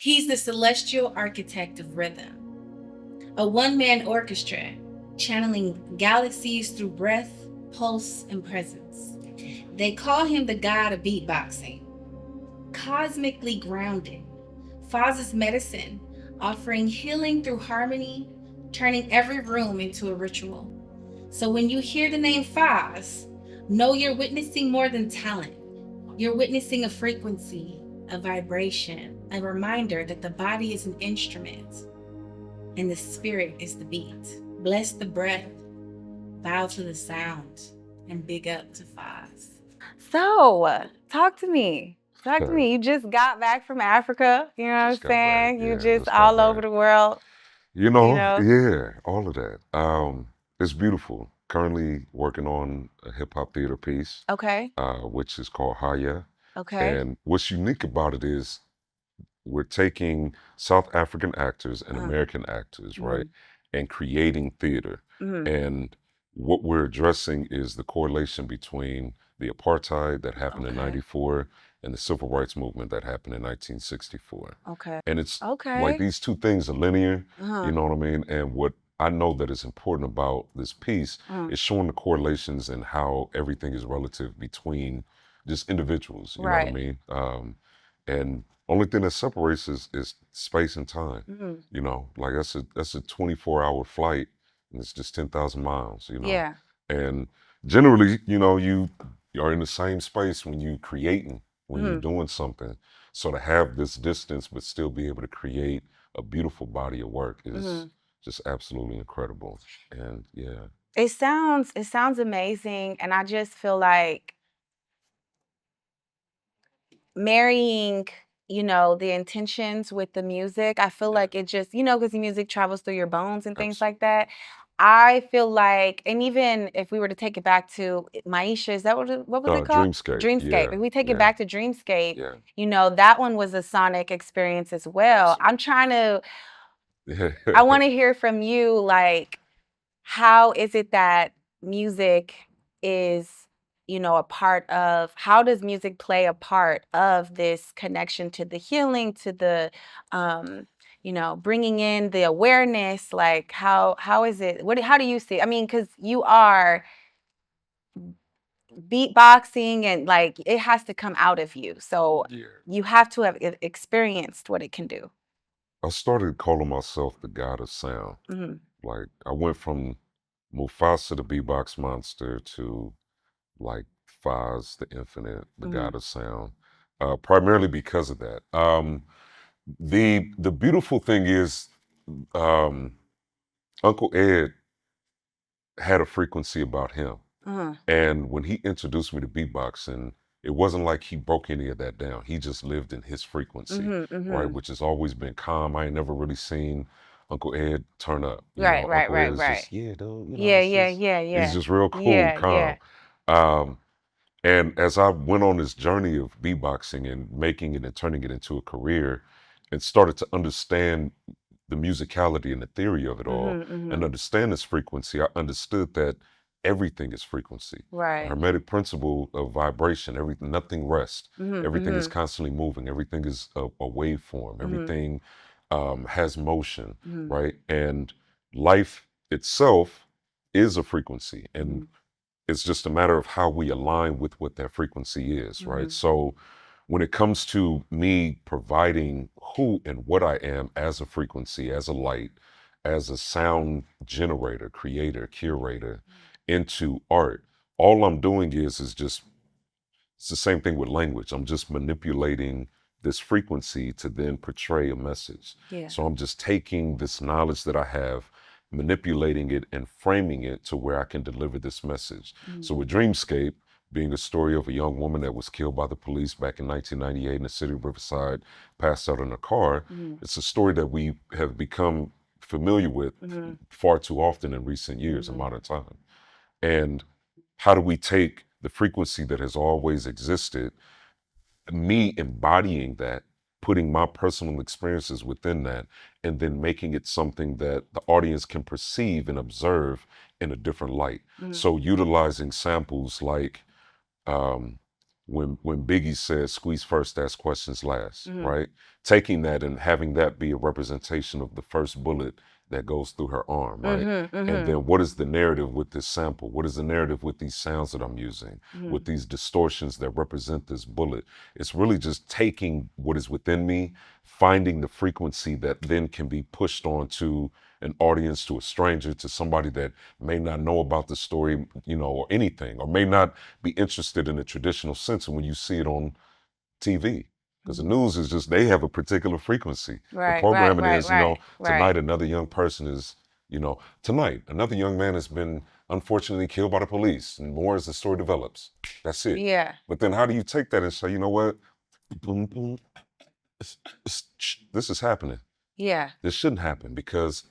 He's the celestial architect of rhythm, a one-man orchestra channeling galaxies through breath, pulse, and presence. They call him the god of beatboxing, cosmically grounded. Faahz's medicine, offering healing through harmony, turning every room into a ritual. So when you hear the name Faahz, know you're witnessing more than talent. You're witnessing a frequency, a vibration, a reminder that the body is an instrument and the spirit is the beat. Bless the breath, bow to the sound, and big up to Faahz. So, talk to me. Talk to Huh. me. You just got back from Africa, you know what I'm Just got back. saying? You Yeah, just just got all over back. the world, you know? Yeah, all of that. It's beautiful. Currently working on a hip hop theater piece, Okay. which is called Haya. Okay. And what's unique about it is we're taking South African actors and Uh, American actors, right, mm, and creating theater. mm, And what we're addressing is the correlation between the apartheid that happened in okay. 94 and the civil rights movement that happened in 1964. Okay. And it's like Okay. these two things are linear, you Uh-huh. know what I mean? And what I know that is important about this piece Uh, is showing the correlations and how everything is relative between just individuals, you know what I right. mean? And only thing that separates is space and time. Mm, You know, like that's a 24-hour flight, and it's just 10,000 miles. You know, yeah. and generally, you are in the same space when you creating, when you're Mm, doing something. So to have this distance but still be able to create a beautiful body of work is mm. just absolutely incredible. And yeah, It sounds amazing, and I just feel like marrying, the intentions with the music, I feel yeah, like it just, because the music travels through your bones and things like absolutely. that. I feel like, and even if we were to take it back to Maisha, is that what was it called? Dreamscape. Dreamscape. Yeah, If we take it yeah, back to Dreamscape, yeah, that one was a sonic experience as well. absolutely. I want to hear from you, like, how is it that music is, a part of, how does music play a part of this connection to the healing, to the, um, bringing in the awareness? Like, how is it? How do you see? I mean, because you are beatboxing, and like it has to come out of you, so Yeah. you have to have experienced what it can do. I started calling myself the god of sound. Hmm. Like I went from Mufasa the beatbox monster to like Faahz the infinite, the Hmm. god of sound. Primarily because of that. The beautiful thing is um, Uncle Ed had a frequency about him. Hmm. And when he introduced me to beatboxing, it wasn't like he broke any of that down. He just lived in his frequency, Hmm. right? Hmm. Which has always been calm. I ain't never really seen Uncle Ed turn up. Right, right, Uncle Ed right, is right. just, yeah, dude, Yeah, it's yeah, just, yeah, he's yeah. just real cool, Yeah, calm. yeah. Um, and as I went on this journey of beatboxing and making it and turning it into a career and started to understand the musicality and the theory of it all Mhm, and mhm. understand this frequency, I understood that everything is frequency. A Right. hermetic principle of vibration, everything, nothing rests. Mhm, Everything is mhm, constantly moving. Everything is a waveform. mhm, Everything has motion, mhm, right? And life itself is a frequency. And mhm, it's just a matter of how we align with what that frequency is, right? mhm, So when it comes to me providing who and what I am as a frequency, as a light, as a sound generator, creator, curator into art, all I'm doing is just it's the same thing with language. I'm just manipulating this frequency to then portray a message. yeah. So I'm just taking this knowledge that I have, manipulating it and framing it to where I can deliver this message. Mhm, So with Dreamscape being the story of a young woman that was killed by the police back in 1998 in the city of Riverside, passed out in a car, mhm, it's a story that we have become familiar with mhm, far too often in recent years in mhm, modern time. And how do we take the frequency that has always existed, me embodying that, putting my personal experiences within that, and then making it something that the audience can perceive and observe in a different light? mhm, So utilizing samples like um, when Biggie said squeeze first, ask questions last, Mhm. right? Taking that and having that be a representation of the first bullet that goes through her arm, right? And then what is the narrative with this sample? What is the narrative with these sounds that I'm using, with these distortions that represent this bullet? It's really just taking what is within me, finding the frequency that then can be pushed onto an audience, to a stranger, to somebody that may not know about the story, or anything, or may not be interested in the traditional sense. And when you see it on TV, because the news is just, they have a particular frequency. The programming is, tonight another young person is, tonight another young man has been unfortunately killed by the police, and more as the story develops. That's it. Yeah. But then how do you take that and say, you know what? Boom, boom. This is happening. Yeah. This shouldn't happen, because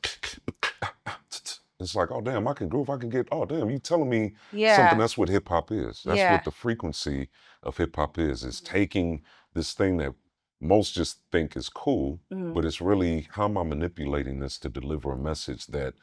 it's like, oh damn, I can groove, I can get, oh damn, you telling me something. That's what hip hop is. That's what the frequency of hip hop is taking this thing that most just think is cool, but it's really, how am I manipulating this to deliver a message that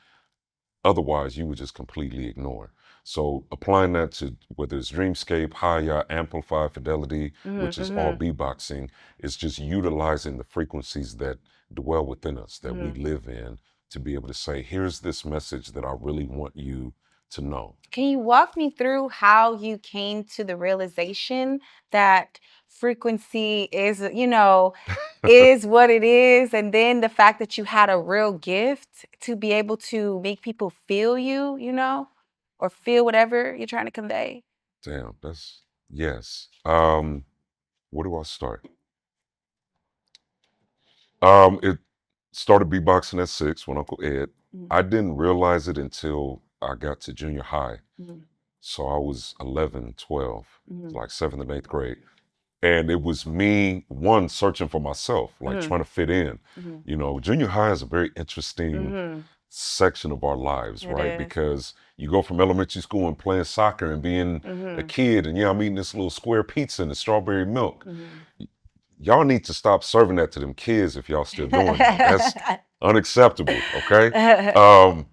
otherwise you would just completely ignore. So applying that to whether it's Dreamscape, Haya, Amplify, Fidelity, which is all beatboxing, is just utilizing the frequencies that dwell within us, that we live in, to be able to say, here's this message that I really want you to know. Can you walk me through how you came to the realization that frequency is, is what it is, and then the fact that you had a real gift to be able to make people feel you, or feel whatever you're trying to convey? Damn, yes. Where do I start? It started beatboxing at 6 when Uncle Ed. I didn't realize it until I got to junior high. So I was 11, 12, like 7th and 8th grade. And it was me, one, searching for myself, like trying to fit in. Junior high is a very interesting section of our lives, right? Because you go from elementary school and playing soccer and being a kid, and I'm eating this little square pizza and the strawberry milk. Y'all need to stop serving that to them kids if y'all still doing that. That's unacceptable, okay?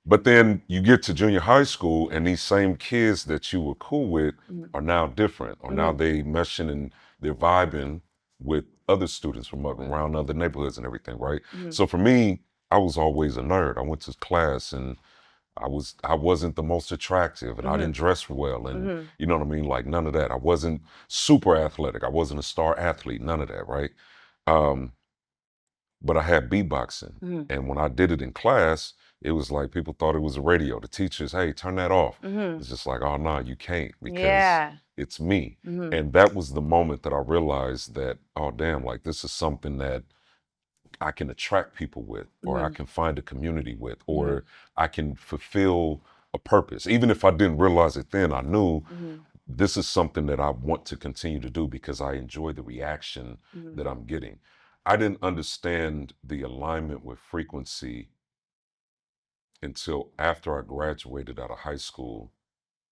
But then you get to junior high school, and these same kids that you were cool with are now different, or now they meshing and they're vibing with other students from around other neighborhoods and everything, right? So for me, I was always a nerd. I went to class and I wasn't the most attractive, and I didn't dress well, and you know what I mean? Like, none of that. I wasn't super athletic. I wasn't a star athlete, none of that, right? But I had beatboxing. And when I did it in class, it was like people thought it was a radio. The teachers, hey, turn that off. It's just like, oh no, you can't, because it's me. And that was the moment that I realized that, oh damn, like, this is something that I can attract people with, or I can find a community with, or I can fulfill a purpose. Even if I didn't realize it then, I knew this is something that I want to continue to do, because I enjoy the reaction that I'm getting. I didn't understand the alignment with frequency until after I graduated out of high school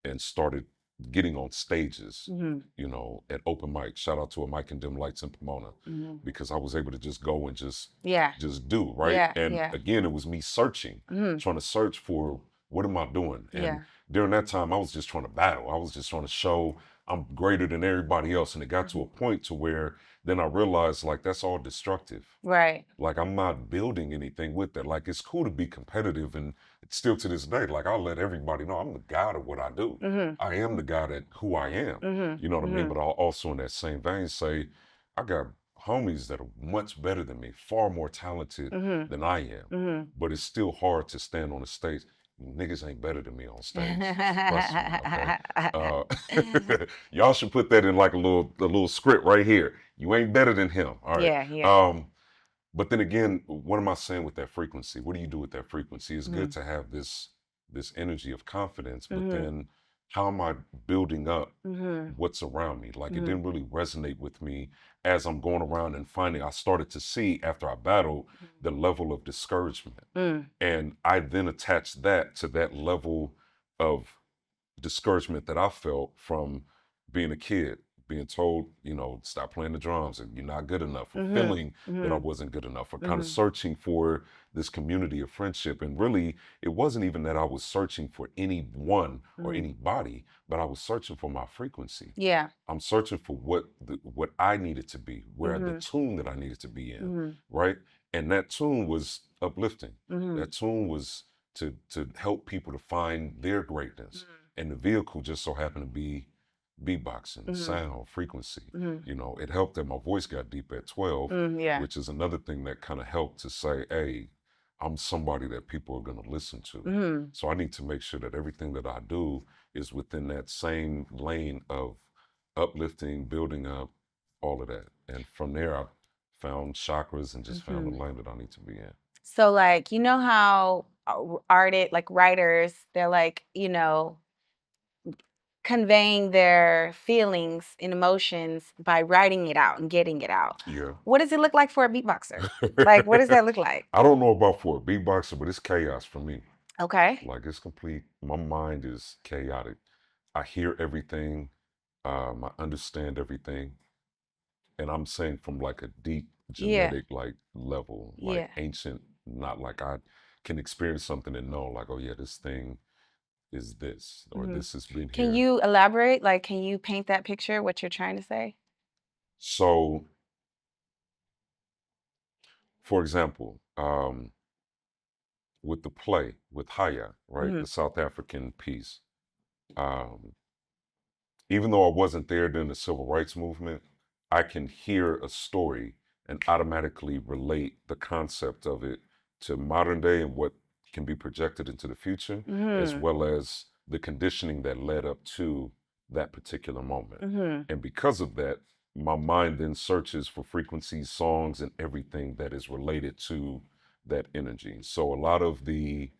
and started getting on stages, at open mic. Shout out to A Mic and Dim Lights in Pomona, because I was able to just go and just do, right? And again, it was me searching, trying to search for, what am I doing? And during that time, I was just trying to battle. I was just trying to show I'm greater than everybody else. And it got to a point to where then I realized, like, that's all destructive. Right. Like, I'm not building anything with that. Like, it's cool to be competitive, and still to this day, like, I'll let everybody know I'm the god of what I do. I am the god at who I am. You know what I mean? But I'll also, in that same vein, say I got homies that are much better than me, far more talented than I am. But it's still hard to stand on the stage. Niggas ain't better than me on stage. Trust me, okay? Y'all should put that in like a little script right here. You ain't better than him. All right. But then again, what am I saying with that frequency? What do you do with that frequency? It's good to have this energy of confidence, but then how am I building up what's around me? Like, it didn't really resonate with me as I'm going around and finding. I started to see, after I battled, the level of discouragement. And I then attached that to that level of discouragement that I felt from being a kid, being told, stop playing the drums and you're not good enough, or Mhm. feeling that I Mhm. wasn't good enough, or kind of Mhm. searching for this community of friendship. And really, it wasn't even that I was searching for anyone or Mhm. anybody, but I was searching for my frequency. Yeah. I'm searching for what I needed to be, where the Mhm. tune that I needed to be in, Mhm. right? And that tune was uplifting. Mhm. That tune was to help people to find their greatness. Mhm. And the vehicle just so happened to be beatboxing, Mhm. sound, frequency. Mhm. It helped that my voice got deep at 12, Yeah. which is another thing that kind of helped to say, hey, I'm somebody that people are going to listen to. Mhm. So I need to make sure that everything that I do is within that same lane of uplifting, building up, all of that. And from there, I found chakras and just found the Mhm. lane that I need to be in. So like, you know how artists, like writers, they're like, conveying their feelings and emotions by writing it out and getting it out. Yeah. What does it look like for a beatboxer? Like, what does that look like? I don't know about for a beatboxer, but it's chaos for me. Okay. Like it's complete. My mind is chaotic. I hear everything. I understand everything, and I'm saying from like a deep Yeah. genetic like level, like Yeah. ancient. Not like I can experience something and know like, oh yeah, this thing is this, or Mhm. this has been Can here. you elaborate? Like, can you paint that picture, what you're trying to say? So, for example, with the play with Haya, right, Mhm. the South African piece. Um, Even though I wasn't there during the civil rights movement, I can hear a story and automatically relate the concept of it to modern day and what can be projected into the future, as Mhm. well as the conditioning that led up to that particular moment. Mhm. And because of that, my mind then searches for frequencies, songs, and everything that is related to that energy. So a lot of the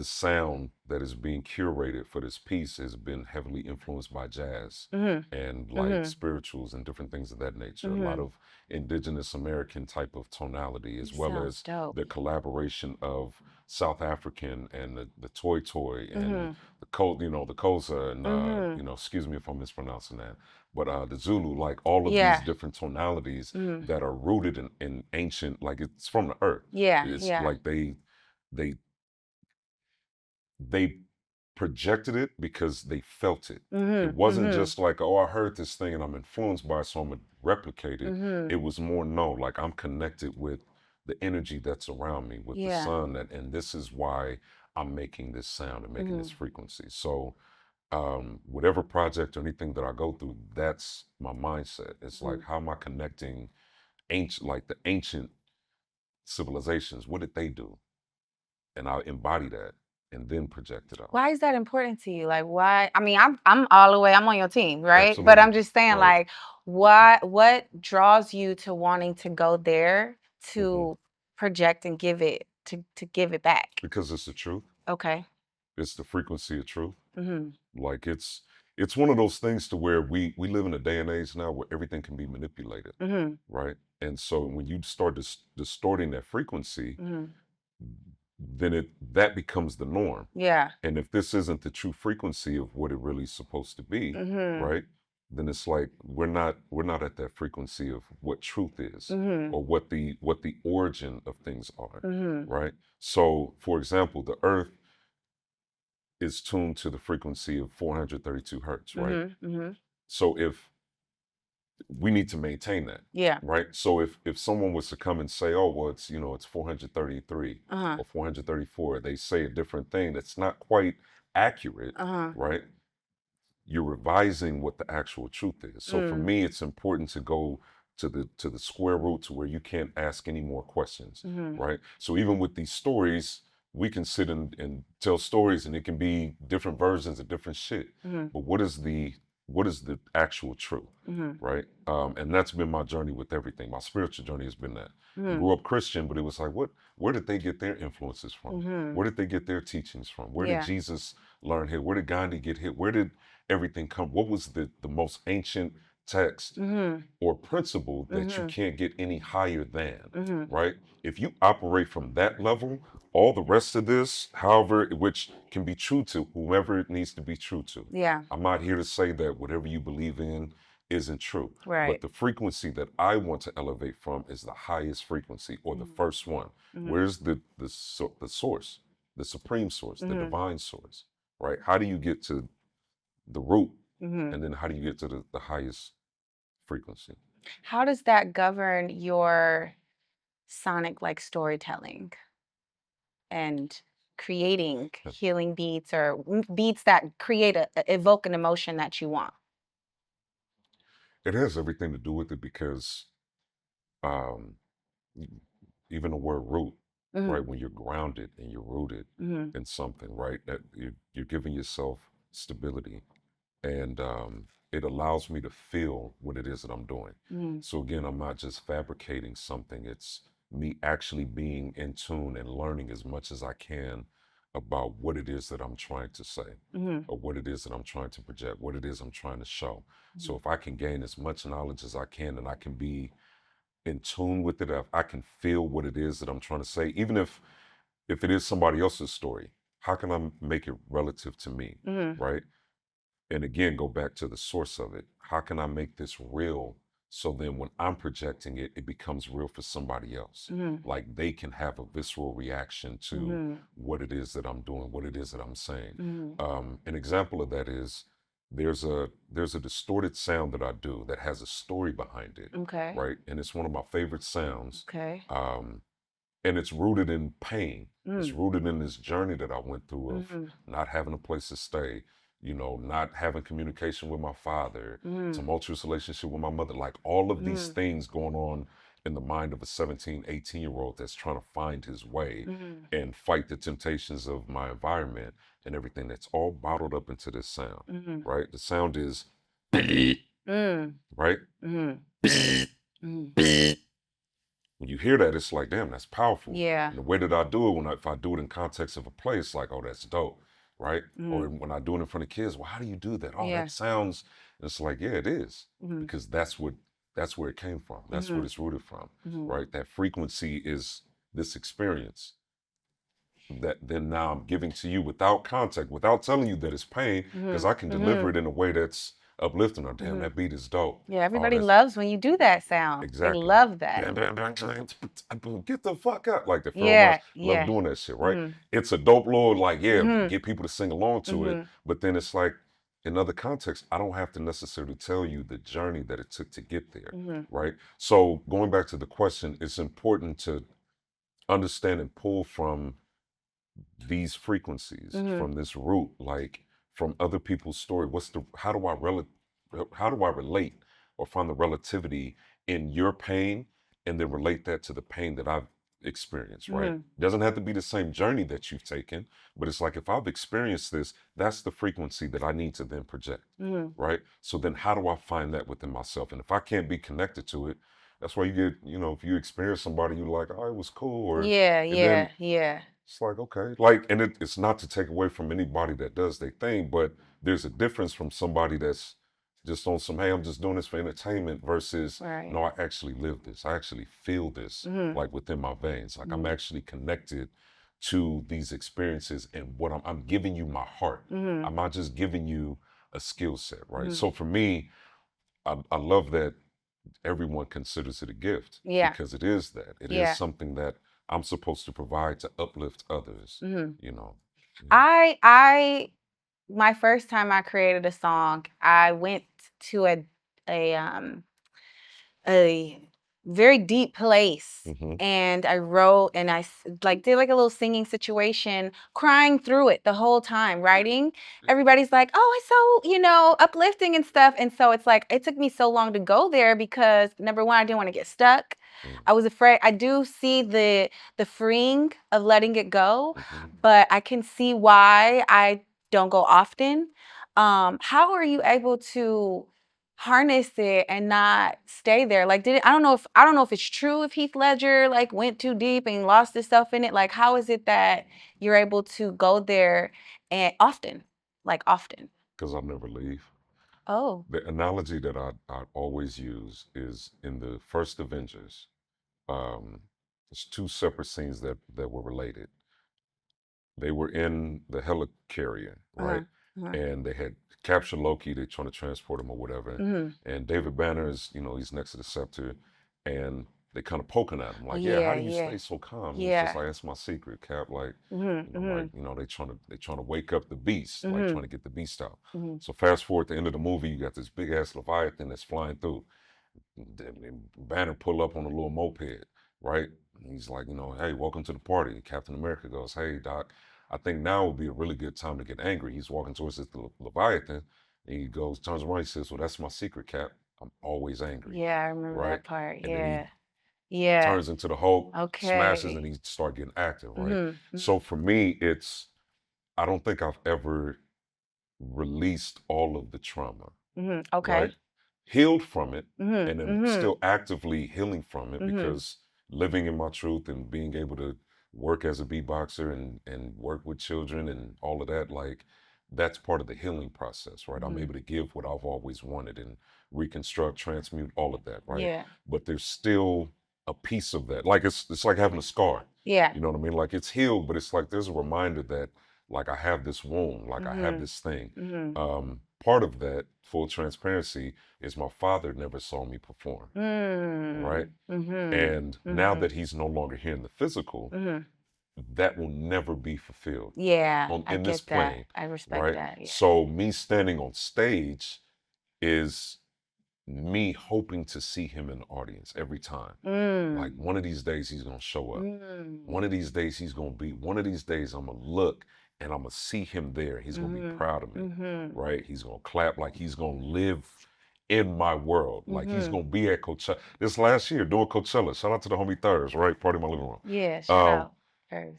sound that is being curated for this piece has been heavily influenced by jazz Mhm. and like Mhm. spirituals and different things of that nature. A lot Mhm. of indigenous American type of tonality, as This well sounds as dope. the collaboration of South African and the toy toy and Mhm. the kosa and Mhm. excuse me if I'm mispronouncing that, but the Zulu, like all of these Yeah. different tonalities Mhm. that are rooted in ancient, like it's from the earth. Yeah. It's Yeah. like they they projected it because they felt it. It Mhm. wasn't Mhm. just like, oh, I heard this thing and I'm influenced by it, so I'm gonna replicate it. Mhm. It was more no, like I'm connected with the energy that's around me, with the Yeah. sun, and this is why I'm making this sound and making this Mhm. frequency. So whatever project or anything that I go through, that's my mindset. It's like, Mhm. how am I connecting the ancient civilizations? What did they do? And I embody that and then project it out. Why is that important to you? Like, why? I mean, I'm all the way. I'm on your team, right? But Absolutely. I'm just saying, Right. like, what draws you to wanting to go there hmm to project and give it to give it back? Because it's the truth. Okay. It's the frequency of truth. Mhm. Like it's one of those things to where we live in a day and age now where everything can be manipulated, Mhm. right? And so when you start distorting that frequency, Mhm. then that becomes the norm. Yeah. And if this isn't the true frequency of what it really is supposed to be, Mhm. right? Then it's like we're not at that frequency of what truth is, Mhm. or what the origin of things are, Mhm. right? So, for example, the earth is tuned to the frequency of 432 hertz, right? Mhm. Mhm. So if we need to maintain that, Yeah. right? So if someone was to come and say, oh, well, it's 433 Uh-huh. or 434, they say a different thing that's not quite accurate, Uh-huh. right? You're revising what the actual truth is. So for Mm. me, it's important to go to the square root to where you can't ask any more questions, Mhm. right? So even with these stories, we can sit and tell stories, and it can be different versions of different shit. Mhm. But what is the actual truth, Mhm. right? And that's been my journey with everything. My spiritual journey has been that. Mhm. Grew up Christian, but it was like, where did they get their influences from? Mhm. Where did they get their teachings from? Where did Yeah. Jesus learn hit? Where did Gandhi get hit? Where did everything come? What was the most ancient text, or principle that you can't get any higher than, right? If you operate from that level, all the rest of this, however, which can be true to whomever it needs to be true to. Yeah. I'm not here to say that whatever you believe in isn't true. Right. But the frequency that I want to elevate from is the highest frequency, or the first one. Where's the source, the supreme source, the divine source, right? How do you get to the root? And then how do you get to the highest frequency? How does that govern your sonic like storytelling and creating healing beats or beats that create evoke an emotion that you want? It has everything to do with it, because um, even the word root, right? When you're grounded and you're rooted in something, right? That you're giving yourself stability, and it allows me to feel what it is that I'm doing. So again, I'm not just fabricating something. It's me actually being in tune and learning as much as I can about what it is that I'm trying to say, or what it is that I'm trying to project, what it is I'm trying to show. So if I can gain as much knowledge as I can, and I can be in tune with it, if I can feel what it is that I'm trying to say, even if it is somebody else's story, how can I make it relative to me, right? And again, go back to the source of it. How can I make this real, so then when I'm projecting it, it becomes real for somebody else? Like they can have a visceral reaction to what it is that I'm doing, what it is that I'm saying. An example of that is there's a distorted sound that I do that has a story behind it, Okay. right? And it's one of my favorite sounds. Okay. And it's rooted in pain. It's rooted in this journey that I went through of not having a place to stay, not having communication with my father, tumultuous relationship with my mother, like all of these things going on in the mind of a 17, 18-year-old that's trying to find his way and fight the temptations of my environment and everything. That's all bottled up into this sound, right? The sound is, right? When you hear that, it's like, damn, that's powerful. Yeah. And the way that I do it, if I do it in context of a place, like, oh, that's dope, right? Or when I do it in front of kids, well, how do you do that? Oh, that sounds. And it's like, yeah, it is, because that's where it came from. That's what it's rooted from, right? That frequency is this experience that then now I'm giving to you without contact, without telling you that it's pain, because I can deliver it in a way that's uplifting. Or damn, that beat is dope. Yeah, everybody loves when you do that sound. Exactly. They love that. Get the fuck out. Like the Yeah, love doing that shit, right? It's a dope little, like, get people to sing along to it. But then it's like, in other contexts, I don't have to necessarily tell you the journey that it took to get there, right? So going back to the question, it's important to understand and pull from these frequencies, from this root, like from other people's story. How do I relate or find the relativity in your pain, and then relate that to the pain that I've experienced, right? It doesn't have to be the same journey that you've taken, but it's like, if I've experienced this, that's the frequency that I need to then project, right? So then how do I find that within myself? And if I can't be connected to it, that's why you get, if you experience somebody, you're like, oh, it was cool. Or, yeah. it's like, okay, like, and it's not to take away from anybody that does their thing, but there's a difference from somebody that's just on some, hey, I'm just doing this for entertainment, versus, no, I actually live this. I actually feel this, like within my veins. Like I'm actually connected to these experiences, and what I'm giving you my heart. I'm not just giving you a skill set, right? So for me, I love that everyone considers it a gift, because it is that. It is something that I'm supposed to provide to uplift others, I my first time I created a song, I went to a very deep place, and I wrote, and I did like a little singing situation, crying through it the whole time writing. Everybody's like, oh, it's so uplifting and stuff. And so it's like, it took me so long to go there, because number one, I didn't want to get stuck. I was afraid. I do see the freeing of letting it go, but I can see why I don't go often. How are you able to harness it and not stay there? Like, I don't know if it's true, if Heath Ledger like went too deep and lost himself in it. Like, how is it that you're able to go there and often? Because I never leave. Oh. The analogy that I always use is in the first Avengers. There's two separate scenes that were related. They were in the helicarrier, Uh-huh. right? Uh-huh. And they had captured Loki. They're trying to transport him or whatever. Mm-hmm. And David Banner is, he's next to the scepter, and they kind of poking at him, Oh like, "Yeah, how yeah, do you yeah. stay so calm?" And he's just Yeah. like, "That's my secret, Cap." Like, Mm-hmm. Mm-hmm. like, they trying to wake up the beast, like Mm-hmm. trying to get the beast out. Mm-hmm. So fast forward to the end of the movie, you got this big ass Leviathan that's flying through. Banner pull up on a little moped, right? He's like, "Hey, welcome to the party." Captain America goes, "Hey, Doc, I think now would be a really good time to get angry." He's walking towards this Leviathan, and he goes, turns around, he says, "Well, that's my secret, Cap. I'm always angry." Yeah, I remember Right? that part. And then he Yeah. Yeah. turns into the Hulk, smashes, and Okay. he start getting active, right? Mm-hmm. So for me, I don't think I've ever released all of the trauma, Mm-hmm. Okay. right? Healed from it, and Mm-hmm. then Mm-hmm. still actively healing from it, Mm-hmm. because living in my truth and being able to work as a beatboxer and work with children and all of that, like, that's part of the healing process, right? I'm Mm-hmm. able to give what I've always wanted and reconstruct, transmute, all of that, right? Yeah. But there's still a piece of that. Like, it's like having a scar. Yeah. You know what I mean? Like, it's healed, but it's like there's a reminder that, like, I have this wound, like I have Mm-hmm. this thing. Mm-hmm. Part of that, full transparency, is my father never saw me perform, right? Mm-hmm. And now Mm-hmm. that he's no longer here in the physical, Mm-hmm. that will never be fulfilled Yeah, I in this get that. plane, I respect right? that. Yeah. So me standing on stage is me hoping to see him in the audience every time. Like, Mm. one of these days he's gonna show up. Mm. One of these days he's gonna be. One of these days I'm gonna look and I'm gonna see him there. He's gonna be Mm-hmm. proud of me, Mm-hmm. right? He's gonna clap, like he's gonna live in my world. Like, he's Mm-hmm. gonna be at Coachella. This last year doing Coachella. Shout out to the homie Thurs, right? Party in my living room. Yeah, shout Um, out first.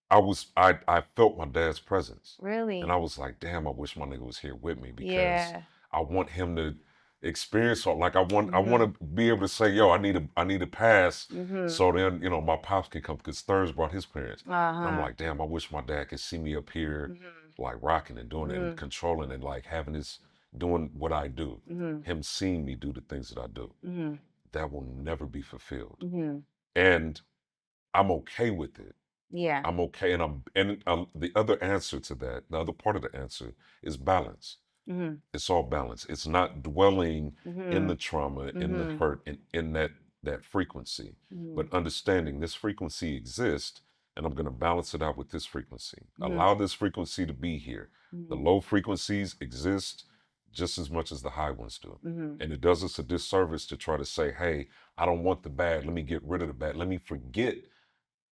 I felt my dad's presence, and I Really? was like, damn, I wish my nigga was here with me, because Yeah. I want him to experience, or like, I Mm-hmm. want to be able to say, yo, I need a pass, Mm-hmm. so then my pops can come, because Thurs brought his parents, and I'm Uh-huh. like, damn, I wish my dad could see me up here, Mm-hmm. like rocking and doing it and Mm-hmm. controlling and like having this, doing what I do, Mm-hmm. him seeing me do the things that I do. Mm-hmm. That will never be fulfilled, Mm-hmm. and I'm okay with it. Yeah. I'm okay, and the other answer to that, the other part of the answer, is balance. Mm-hmm. It's all balance. It's not dwelling in Mm-hmm. the trauma, in the Mm-hmm. hurt, in that frequency, Mm-hmm. but understanding this frequency exists, and I'm going to balance it out with this frequency. Mm-hmm. Allow this frequency to be here. The Mm-hmm. low frequencies exist just as much as the high ones do. Mm-hmm. And it does us a disservice to try to say, hey, I don't want the bad. Let me get rid of the bad. Let me forget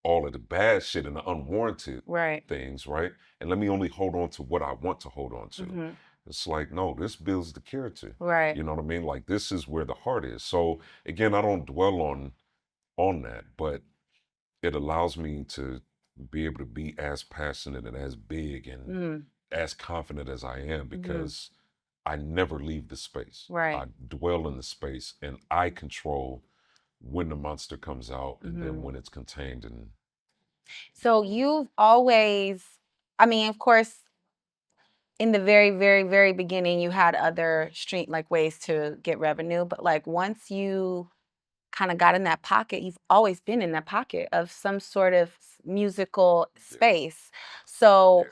all of the bad shit and the unwarranted Right. things, right? And let me only hold on to what I want to hold on to. Mm-hmm. It's like, no, this builds the character. Right. You know what I mean? Like, this is where the heart is. So again, I don't dwell on that, but it allows me to be able to be as passionate and as big and Mm-hmm. as confident as I am, Mm-hmm. because I never leave the space. Right. I dwell in the space, and I control when the monster comes out, and then Mm-hmm. when it's contained. And So you've always, I mean, of course, in the very, very, very beginning, you had other street like ways to get revenue, but like once you kind of got in that pocket, you've always been in that pocket of some sort of musical space. So,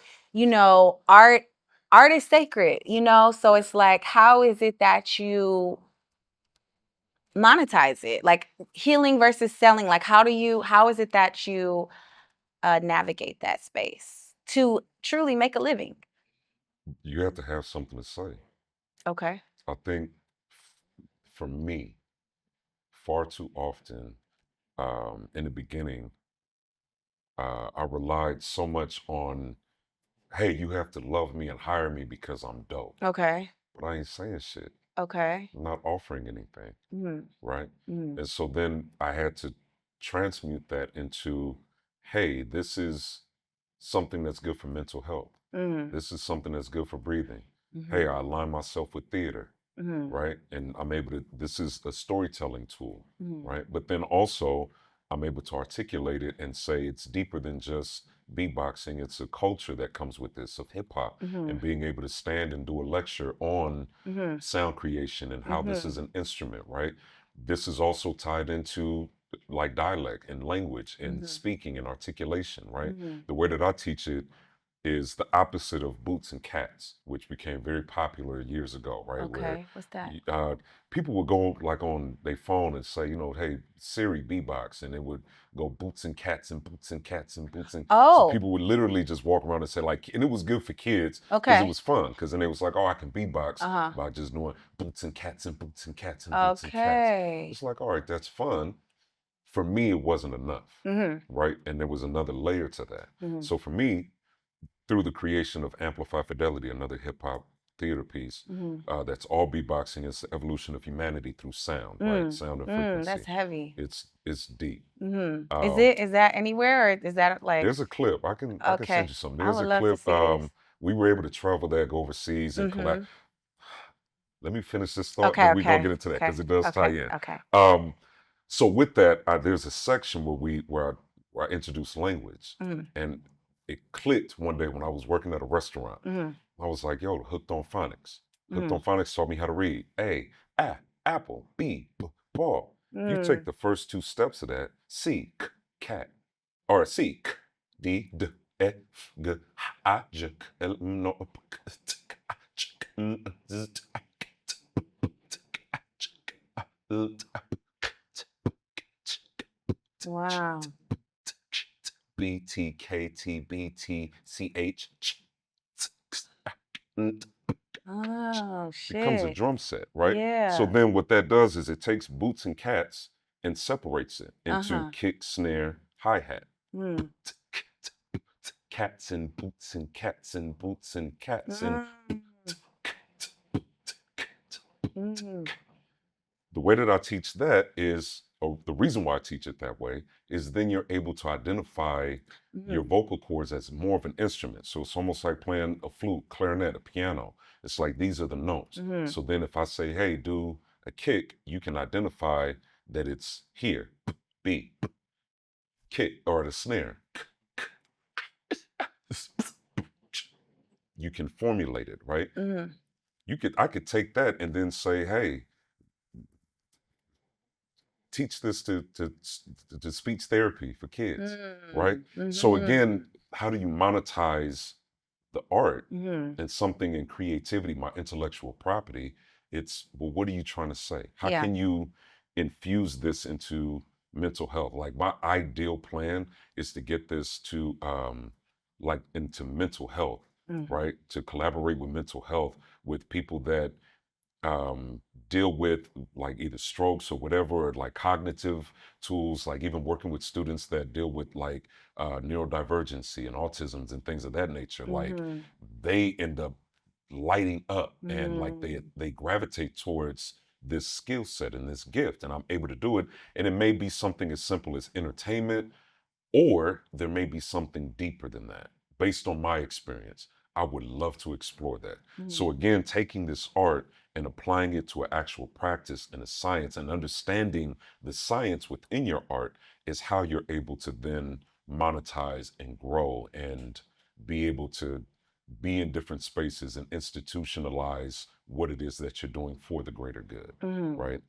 art is sacred, so it's like, how is it that you monetize it? Like healing versus selling, like how is it that you navigate that space to truly make a living? you have to have something to say. Okay. I think, for me, far too often, in the beginning, I relied so much on, hey, you have to love me and hire me because I'm dope. Okay. But I ain't saying shit. Okay. I'm not offering anything, Mm-hmm. right? Mm-hmm. And so then I had to transmute that into, hey, this is something that's good for mental health. Mm-hmm. This is something that's good for breathing. Mm-hmm. Hey, I align myself with theater, Mm-hmm. right? And I'm able to, this is a storytelling tool, Mm-hmm. right? But then also, I'm able to articulate it and say it's deeper than just beatboxing. It's a culture that comes with this of hip hop, and being able to stand and do a lecture on sound creation and how this is an instrument, right? This is also tied into like dialect and language and speaking and articulation, right? The way that I teach it is the opposite of boots and cats, which became very popular years ago, right? Where Okay, what's that? people would go like on their phone and say, you know, hey Siri beatbox, and it would go boots and cats and boots and cats and boots and. So Oh, people would literally just walk around and say like, and it was good for kids because it okay. was fun, because then it was like, oh, I can beatbox Uh-huh. by just doing boots and cats and boots and cats and boots and cats. Okay. It's like, all right, that's fun. For me, it wasn't enough, right? And there was another layer to that. So for me, through the creation of Amplify Fidelity, another hip hop theater piece that's all beatboxing. It's the evolution of humanity through sound, right? Sound and frequency. That's heavy. It's deep. Is that anywhere, or is that like? There's a clip. I can send you some. I There's would a love to clip. see this. We were able to travel there, go overseas, and collab. Let me finish this thought, Okay, then we're gonna okay, get into that okay, because it does tie in. okay. So with that, there's a section where I introduce language, and it clicked one day when I was working at a restaurant. I was like, yo, hooked on phonics. Hooked on phonics taught me how to read. A, apple, B, ball. You take the first two steps of that, C, cat, or C, D, D, E, G, H, I, J, K, L, M, N, O, P, Q, T, K, A, J, K, N, Z, T, A, K, T, B, T, K, A, J, K, A, L, T, A, P, K, T, B, K, J, K, Wow. B, T, K, T, B, T, C, H, Oh becomes a shit. drum set, right? Yeah. So then what that does is it takes boots and cats and separates it into kick, snare, hi-hat. Cats and boots and cats and boots and cats and. The way that I teach that is, or the reason why I teach it that way, is then you're able to identify your vocal cords as more of an instrument. So it's almost like playing a flute, clarinet, a piano. It's like these are the notes. So then if I say, hey, do a kick, you can identify that it's here, B, kick, or the snare. You can formulate it, right? I could take that and then say, hey, teach this to speech therapy for kids, right? So again, how do you monetize the art and something in creativity, my intellectual property? It's, well, what are you trying to say? How can you infuse this into mental health? Like my ideal plan is to get this to like into mental health, right? To collaborate with mental health with people that deal with like either strokes or whatever, or like cognitive tools, like even working with students that deal with like neurodivergency and autisms and things of that nature. Like they end up lighting up and like they gravitate towards this skill set and this gift, and I'm able to do it. And it may be something as simple as entertainment, or there may be something deeper than that. Based on my experience, I would love to explore that. So again, taking this art and applying it to an actual practice and a science, and understanding the science within your art is how you're able to then monetize and grow and be able to be in different spaces and institutionalize what it is that you're doing for the greater good, right?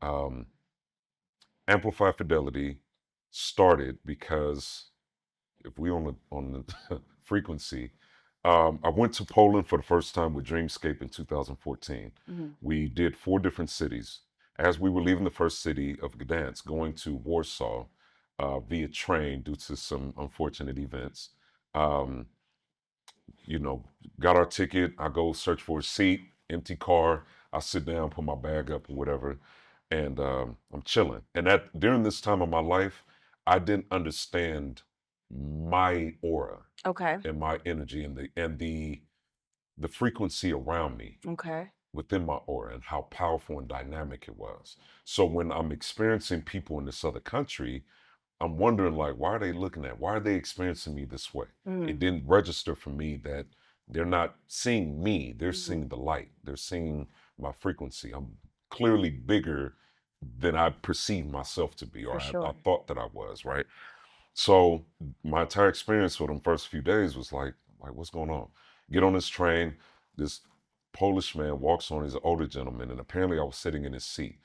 Amplify Fidelity started because if we on the frequency, I went to Poland for the first time with Dreamscape in 2014. We did 4 different cities. As we were leaving the first city of Gdansk, going to Warsaw via train due to some unfortunate events, you know, got our ticket. I go search for a seat, empty car. I sit down, put my bag up or whatever, and I'm chilling. And during this time of my life, I didn't understand my aura and my energy and the frequency around me within my aura, and how powerful and dynamic it was. So when I'm experiencing people in this other country, I'm wondering, like, why are they looking at, why are they experiencing me this way? It didn't register for me that they're not seeing me, they're seeing the light, they're seeing my frequency. I'm clearly bigger than I perceived myself to be, or For I sure. thought that I was, right? So my entire experience for them first few days was like, what's going on? Get on this train, this Polish man walks on, he's an older gentleman, and apparently I was sitting in his seat.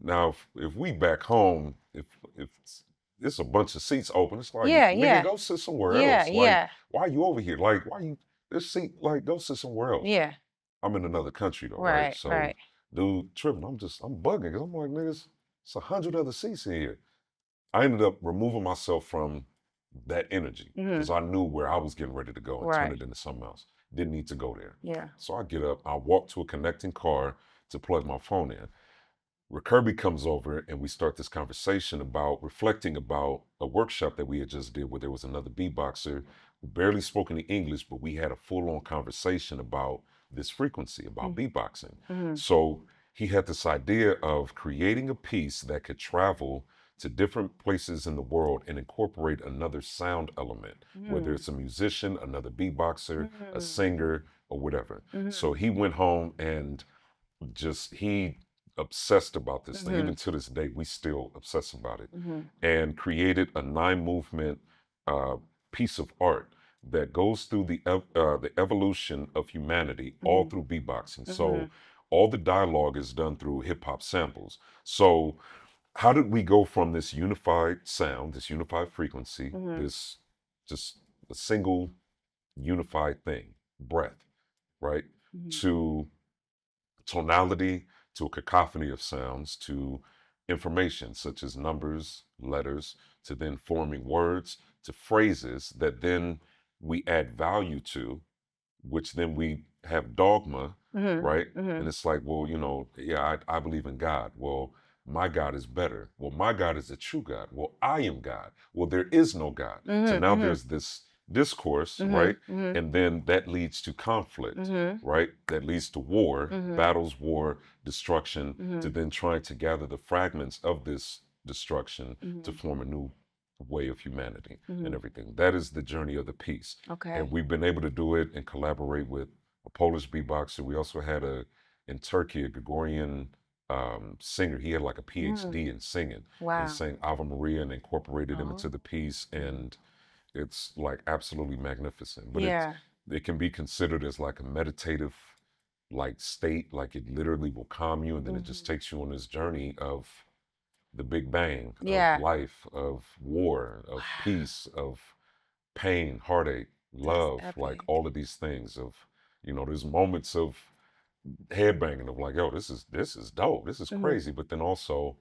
Now, if we back home, if it's a bunch of seats open, it's like, Yeah, nigga, yeah. go sit somewhere Yeah, else. Like, yeah. why are you over here? Like, why you this seat? Like, go sit somewhere else. Yeah. I'm in another country though, right? Right, So, right. dude, tripping. I'm bugging because I'm like, niggas, it's 100 other seats in here. I ended up removing myself from that energy because I knew where I was getting ready to go and turn Right. it into something else. Didn't need to go there. Yeah. So I get up, I walk to a connecting car to plug my phone in. Where Kirby comes over and we start this conversation about reflecting about a workshop that we had just did where there was another beatboxer who barely spoke any English, but we had a full-on conversation about this frequency, about beatboxing. So he had this idea of creating a piece that could travel to different places in the world and incorporate another sound element, whether it's a musician, another beatboxer, a singer, or whatever. So he went home and he obsessed about this thing. Even to this day, we still obsess about it. And created a 9 movement uh, piece of art that goes through the evolution of humanity all through beatboxing. So all the dialogue is done through hip hop samples. So how did we go from this unified sound, this unified frequency, this just a single unified thing, breath, right, to tonality, to a cacophony of sounds, to information such as numbers, letters, to then forming words, to phrases that then we add value to, which then we have dogma, right? And it's like, well, yeah, I believe in God. Well, my God is better. Well, my God is a true God. Well, I am God. Well, there is no God. So now there's this discourse, right? And then that leads to conflict, right? That leads to war, battles, war, destruction, to then trying to gather the fragments of this destruction to form a new way of humanity and everything. That is the journey of the piece. Okay. And we've been able to do it and collaborate with a Polish beatboxer. We also had in Turkey, a Gregorian singer. He had like a PhD in singing. Wow. And he sang Ave Maria and incorporated him into the piece. And it's like absolutely magnificent. But it can be considered as like a meditative like state, like it literally will calm you, and then it just takes you on this journey of the Big Bang, of life, of war, of peace, of pain, heartache, love, like all of these things of, there's moments of headbanging of like, yo, this is dope, this is crazy, but then also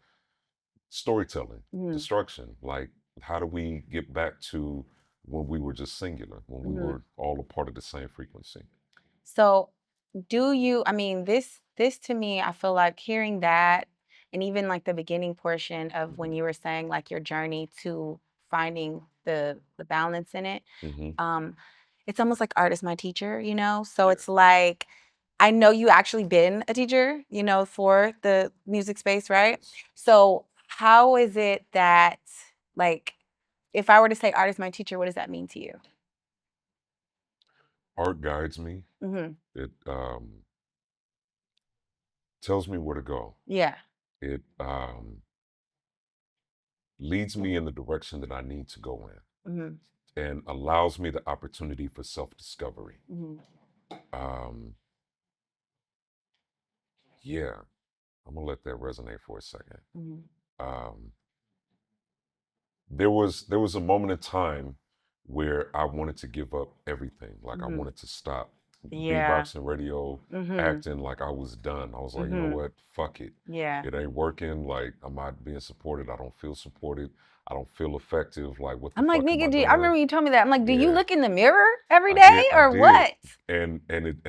storytelling, destruction, like how do we get back to when we were just singular, when we were all a part of the same frequency? So this to me, I feel like hearing that, and even like the beginning portion of when you were saying like your journey to finding the balance in it, it's almost like art is my teacher, So it's like, I know you actually been a teacher, for the music space, right? So how is it that, like, if I were to say art is my teacher, what does that mean to you? Art guides me. It tells me where to go. Yeah. It leads me in the direction that I need to go in, and allows me the opportunity for self-discovery. Yeah, I'm gonna let that resonate for a second. Um, there was a moment in time where I wanted to give up everything. Like I wanted to stop beatboxing, radio, acting. Like I was done. I was like, you know what? Fuck it. Yeah. It ain't working. Like I'm not being supported. I don't feel supported. I don't feel effective. Like what the I'm like, fuck am I nigga, doing? I remember you told me that. I'm like, do you Yeah. look in the mirror every I day did. or what? And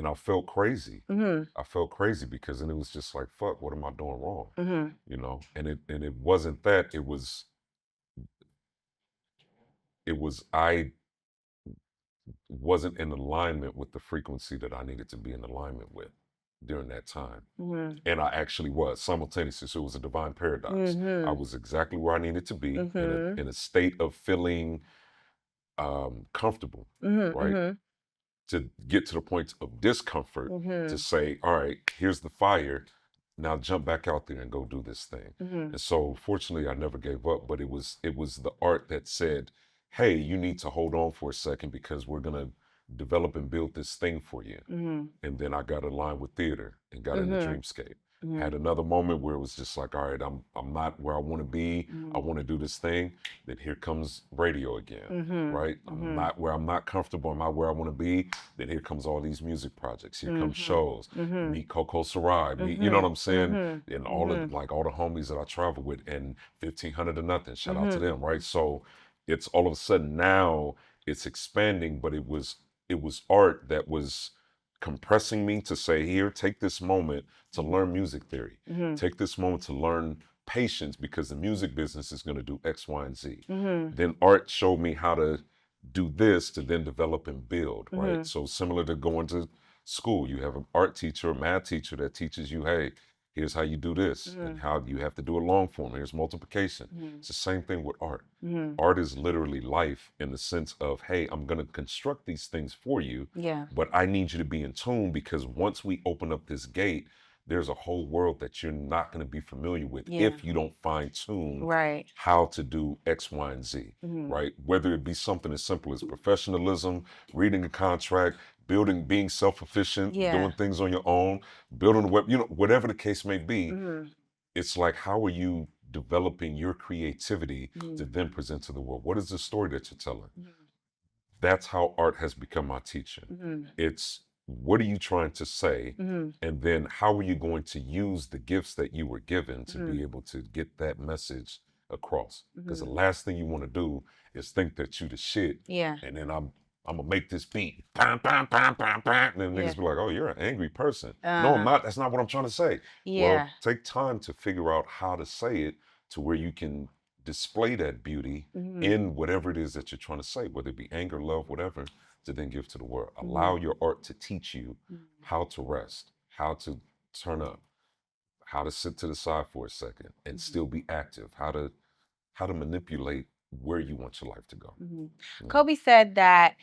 I felt crazy. I felt crazy because then it was just like, fuck, what am I doing wrong? And it wasn't that. It was I wasn't in alignment with the frequency that I needed to be in alignment with during that time. And I actually was simultaneously. So it was a divine paradox. I was exactly where I needed to be in a state of feeling comfortable, right? To get to the point of discomfort to say, all right, here's the fire. now jump back out there and go do this thing. And so fortunately I never gave up, but it was the art that said, hey, you need to hold on for a second because we're going to develop and build this thing for you. And then I got aligned with theater and got into Dreamscape. Had another moment where it was just like, all right, I'm not where I want to be. I want to do this thing. Then here comes radio again, right? I'm not where I'm not comfortable. I'm not where I want to be. Then here comes all these music projects. Here comes shows. Meet Coco Sarai. Meet, you know what I'm saying? And all of like all the homies that I travel with, and 1500 to nothing. Shout out to them, right? So it's all of a sudden now it's expanding, but it was art that was compressing me to say, here, take this moment to learn music theory. Take this moment to learn patience, because the music business is going to do X, Y, and Z. Then art showed me how to do this to then develop and build, right? So similar to going to school, you have an art teacher, a math teacher that teaches you, hey, here's how you do this and how you have to do a long form. Here's multiplication. It's the same thing with art. Art is literally life in the sense of, hey, I'm going to construct these things for you, but I need you to be in tune, because once we open up this gate, there's a whole world that you're not going to be familiar with if you don't fine tune how to do X, Y, and Z, right? Whether it be something as simple as professionalism, reading a contract, building, being self-efficient, doing things on your own, building a web, you know, whatever the case may be. It's like, how are you developing your creativity to then present to the world? What is the story that you're telling? That's how art has become my teacher. It's, what are you trying to say? And then how are you going to use the gifts that you were given to be able to get that message across? Because the last thing you want to do is think that you the shit. And then I'm gonna make this beat. Bam, bam, bam, bam, bam. And then niggas be like, oh, you're an angry person. No, I'm not. That's not what I'm trying to say. Well, take time to figure out how to say it to where you can display that beauty in whatever it is that you're trying to say, whether it be anger, love, whatever, to then give to the world. Allow your art to teach you how to rest, how to turn up, how to sit to the side for a second and still be active, how to manipulate where you want your life to go. Kobe said that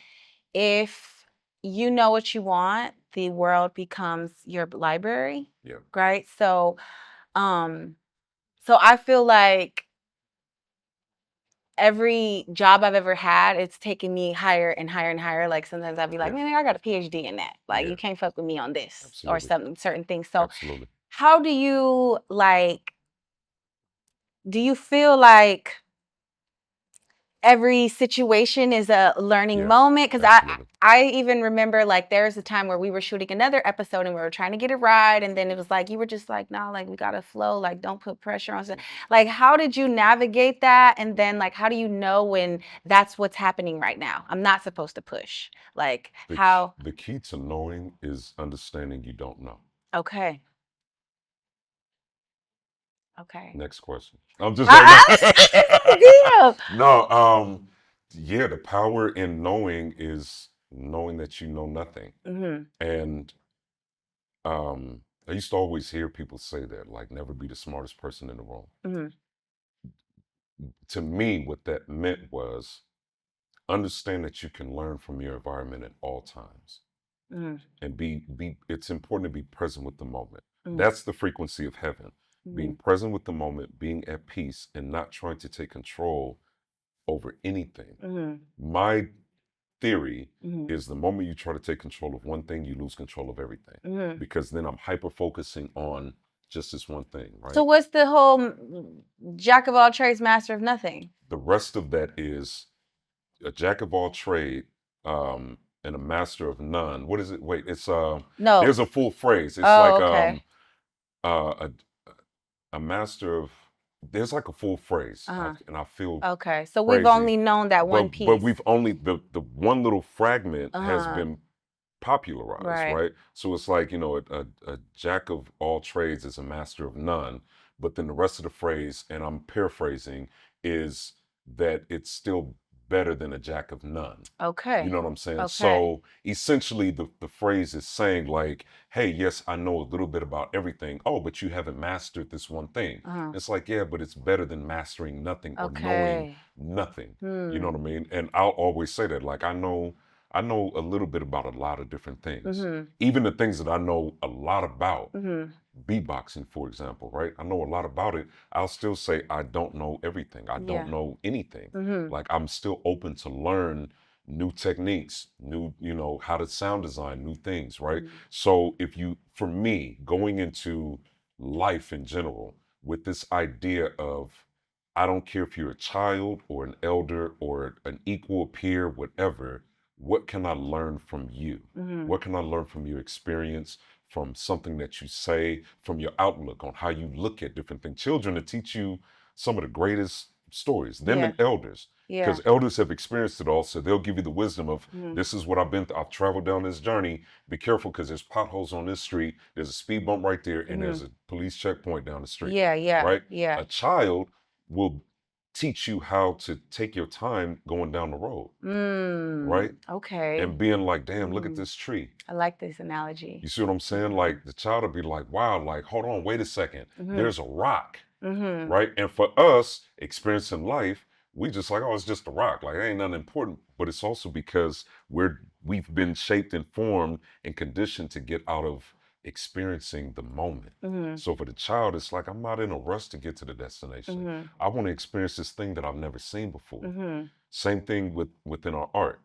if you know what you want, the world becomes your library. Right? So I feel like every job I've ever had, it's taken me higher and higher and higher. Like sometimes I'd be like, man, I got a PhD in that. Like you can't fuck with me on this or something, certain things. So how do you do you feel like every situation is a learning moment? Because I even remember, like, there's a time where we were shooting another episode and we were trying to get it right, and then it was like you were just like, no, like we gotta flow, like don't put pressure on. Like, how did you navigate that? And then, like, how do you know when that's what's happening right now? I'm not supposed to push. Like, how? The key to knowing is understanding you don't know. Okay. Next question. I'm just like, no. Yeah, the power in knowing is knowing that you know nothing. And I used to always hear people say that, like, never be the smartest person in the room. To me, what that meant was understand that you can learn from your environment at all times. And it's important to be present with the moment. That's the frequency of heaven. Being present with the moment, being at peace, and not trying to take control over anything. My theory is the moment you try to take control of one thing, you lose control of everything. Because then I'm hyper focusing on just this one thing, right? So what's the whole jack of all trades, master of nothing? The rest of that is a jack of all trade, and a master of none. What is it? Wait, it's no. There's a full phrase. It's a master of. There's like a full phrase, and I feel okay. So we've only known that one piece, but we've only the one little fragment has been popularized, right? So it's like, you know, a jack of all trades is a master of none, but then the rest of the phrase, and I'm paraphrasing, is that it's still better than a jack of none. You know what I'm saying? So essentially the phrase is saying, like, hey, yes, I know a little bit about everything. Oh, but you haven't mastered this one thing. It's like, yeah, but it's better than mastering nothing or knowing nothing. You know what I mean? And I'll always say that, like, I know I know a little bit about a lot of different things. Mhm. Even the things that I know a lot about, Mhm. beatboxing, for example, right? I know a lot about it. I'll still say I don't know everything. I don't Yeah. know anything. Mhm. Like I'm still open to learn new techniques, new, how to sound design, new things, right? Mhm. So for me, going into life in general with this idea of, I don't care if you're a child or an elder or an equal peer, whatever, what can I learn from you? Mhm. What can I learn from your experience, from something that you say, from your outlook on how you look at different things? Children to teach you some of the greatest stories, them Yeah. and elders, Yeah. because elders have experienced it all. So they'll give you the wisdom of, Mhm. this is what I've been through. I've traveled down this journey. Be careful because there's potholes on this street. There's a speed bump right there, and there's a police checkpoint down the street. Yeah. Yeah. Right? Yeah. A child will teach you how to take your time going down the road, right? Okay. And being like, damn, look at this tree. I like this analogy. You see what I'm saying? Like the child will be like, wow, like, hold on, wait a second. There's a rock, Mhm. right? And for us experiencing life, we just like, oh, it's just a rock. Like, it ain't nothing important. But it's also because we've been shaped and formed and conditioned to get out of experiencing the moment. Mhm. So for the child, it's like, I'm not in a rush to get to the destination. Mhm. I want to experience this thing that I've never seen before. Mhm. Same thing within our art.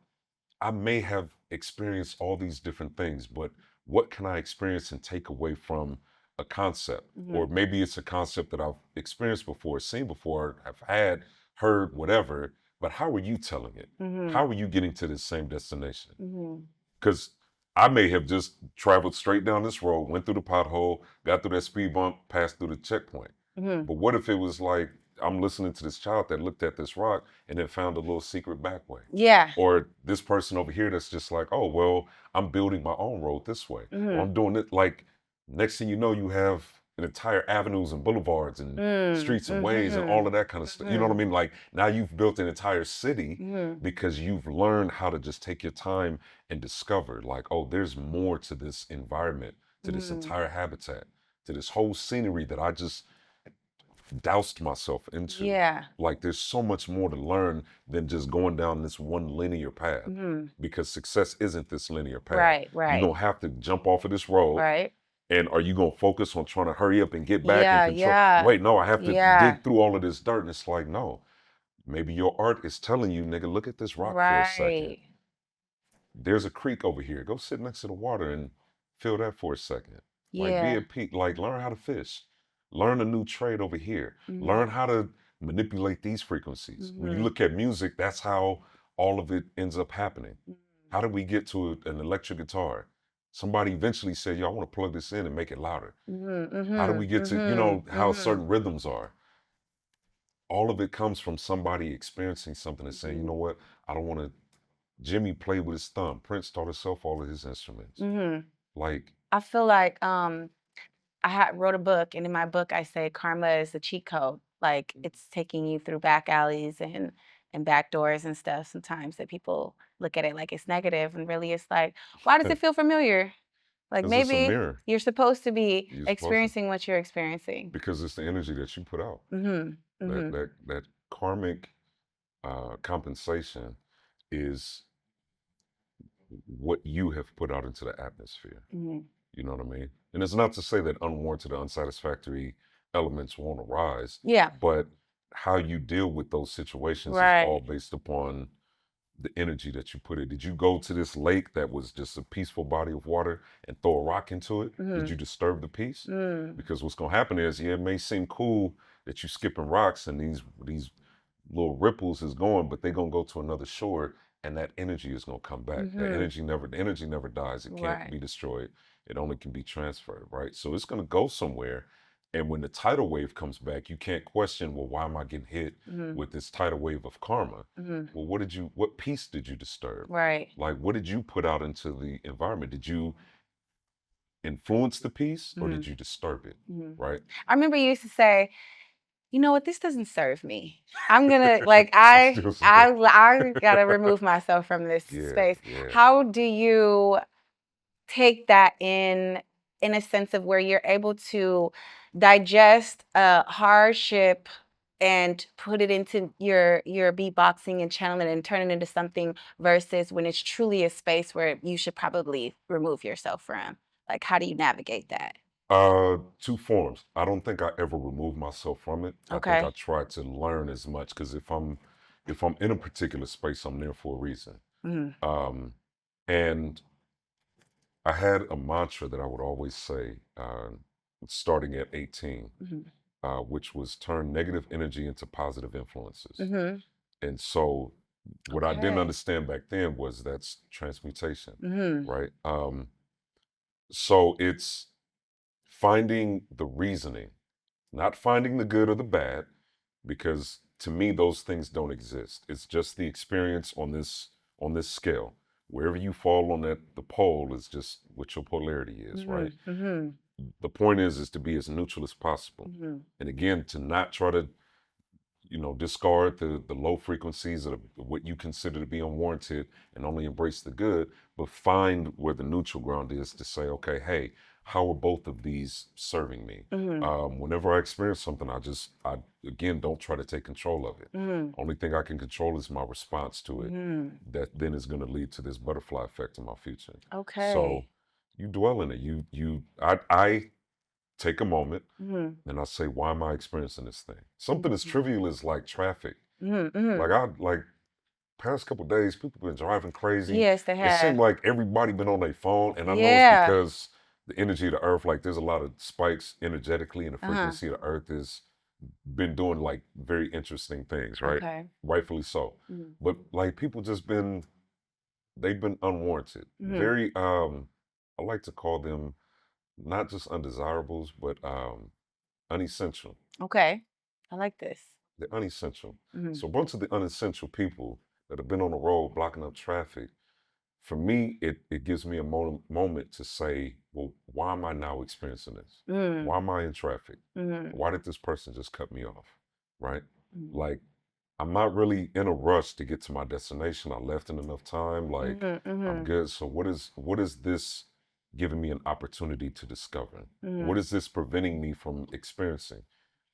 I may have experienced all these different things, but what can I experience and take away from a concept? Or maybe it's a concept that I've experienced before, seen before, have had, heard, whatever, but how are you telling it? How are you getting to this same destination? Mhm. Because I may have just traveled straight down this road, went through the pothole, got through that speed bump, passed through the checkpoint. Mhm. But what if it was like, I'm listening to this child that looked at this rock and then found a little secret back way? Yeah. Or this person over here that's just like, oh, well, I'm building my own road this way. Or I'm doing it. Like, next thing you know, you have an entire avenues and boulevards and streets and ways and all of that kind of stuff. You know what I mean? Like, now you've built an entire city because you've learned how to just take your time and discover, like, oh, there's more to this environment, to this entire habitat, to this whole scenery that I just doused myself into. Yeah. Like there's so much more to learn than just going down this one linear path. Because success isn't this linear path. Right. Right. You're gonna have to jump off of this road. Right. And are you gonna focus on trying to hurry up and get back Yeah. and control? Yeah. Wait, no, I have to Yeah. dig through all of this dirt. And it's like, no. Maybe your art is telling you, nigga, look at this rock for a second. Right. There's a creek over here. Go sit next to the water and feel that for a second. Like be Yeah. at peace. Like learn how to fish. Learn a new trade over here. Mhm. Learn how to manipulate these frequencies. When you look at music, that's how all of it ends up happening. How did we get to an electric guitar? Somebody eventually said, yo, I want to plug this in and make it louder. How do we get to, how certain rhythms are? All of it comes from somebody experiencing something and saying, you know what, I don't want to. Jimmy played with his thumb. Prince taught himself all of his instruments. Like, I feel like wrote a book, and in my book I say karma is a cheat code. Like it's taking you through back alleys and back doors and stuff sometimes that people look at it like it's negative, and really it's like, why does it feel familiar? Like because it's a maybe mirror. you're supposed to be You're supposed to. experiencing what you're experiencing. Because it's the energy that you put out. Mm-hmm. That karmic compensation is what you have put out into the atmosphere. You know what I mean? And it's not to say that unwarranted or unsatisfactory elements won't arise. Yeah. But how you deal with those situations is Right. all based upon the energy that you put in. Did you go to this lake that was just a peaceful body of water and throw a rock into it? Did you disturb the peace? Because what's gonna happen is, yeah, it may seem cool that you skipping rocks and these little ripples is going, but they're gonna go to another shore and that energy is gonna come back. The energy never dies. It can't be destroyed. It only can be transferred, right? So it's gonna go somewhere. And when the tidal wave comes back, you can't question, well, why am I getting hit with this tidal wave of karma? Well, what piece did you disturb? Right. Like, what did you put out into the environment? Did you influence the piece or did you disturb it? Right? I remember you used to say, you know what, this doesn't serve me. I'm gonna like I gotta remove myself from this space. Yeah. How do you take that in a sense of where you're able to digest a hardship and put it into your beatboxing and channel it and turn it into something, versus when it's truly a space where you should probably remove yourself from? Like, how do you navigate that? Two forms. I don't think I ever remove myself from it. I think I Okay. try to learn as much, because if I'm in a particular space, I'm there for a reason. Mm. And I had a mantra that I would always say, starting at 18, which was turn negative energy into positive influences. And so what I didn't Okay. understand back then was that's transmutation, Mm-hmm. right? So it's finding the reasoning, not finding the good or the bad, because to me those things don't exist. It's just the experience on this scale. Wherever you fall on the pole is just what your polarity is, right? Mm-hmm. The point is to be as neutral as possible. Mm-hmm. And again, to not try to discard the low frequencies of what you consider to be unwarranted, and only embrace the good, but find where the neutral ground is to say, okay, hey, how are both of these serving me? Mm-hmm. Whenever I experience something, I again don't try to take control of it. Mm-hmm. Only thing I can control is my response to it. Mm-hmm. That then is going to lead to this butterfly effect in my future. Okay. So you dwell in it. I take a moment Mm-hmm. and I say, why am I experiencing this thing? Something as trivial as like traffic. Mm-hmm. Like past couple days, people been driving crazy. Yes, they It seemed have. like everybody been on their phone, and I know it's Yeah. because the energy of the earth, like there's a lot of spikes energetically, and the frequency of the earth has been doing like very interesting things, right? Okay. Rightfully so. Mm-hmm. But like people they've been unwarranted. Mm-hmm. Very I like to call them not just undesirables, but unessential. Okay. I like this. They're unessential. Mm-hmm. So a bunch of the unessential people that have been on the road blocking up traffic, for me, it gives me a moment to say, well, why am I now experiencing this? Mm-hmm. Why am I in traffic? Mm-hmm. Why did this person just cut me off? Right? Mm-hmm. Like, I'm not really in a rush to get to my destination. I left in enough time. Like, Mm-hmm. I'm good. So what is this giving me an opportunity to discover? Mm-hmm. What is this preventing me from experiencing?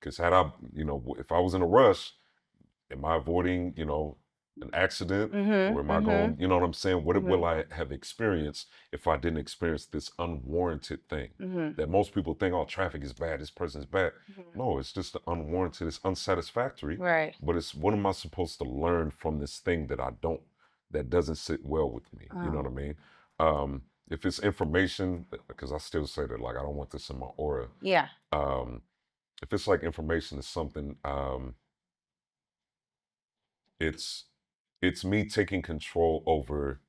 Because had I, if I was in a rush, am I avoiding, an accident? Or am I going, you know what I'm saying? What will I have experienced if I didn't experience this unwarranted thing? That most people think, oh, traffic is bad, this person's bad. No, it's just unwarranted, it's unsatisfactory. Right. But it's, what am I supposed to learn from this thing that doesn't sit well with me? You know what I mean? If it's information, because I still say that, like, I don't want this in my aura. Yeah. If it's like information is something, it's me taking control over,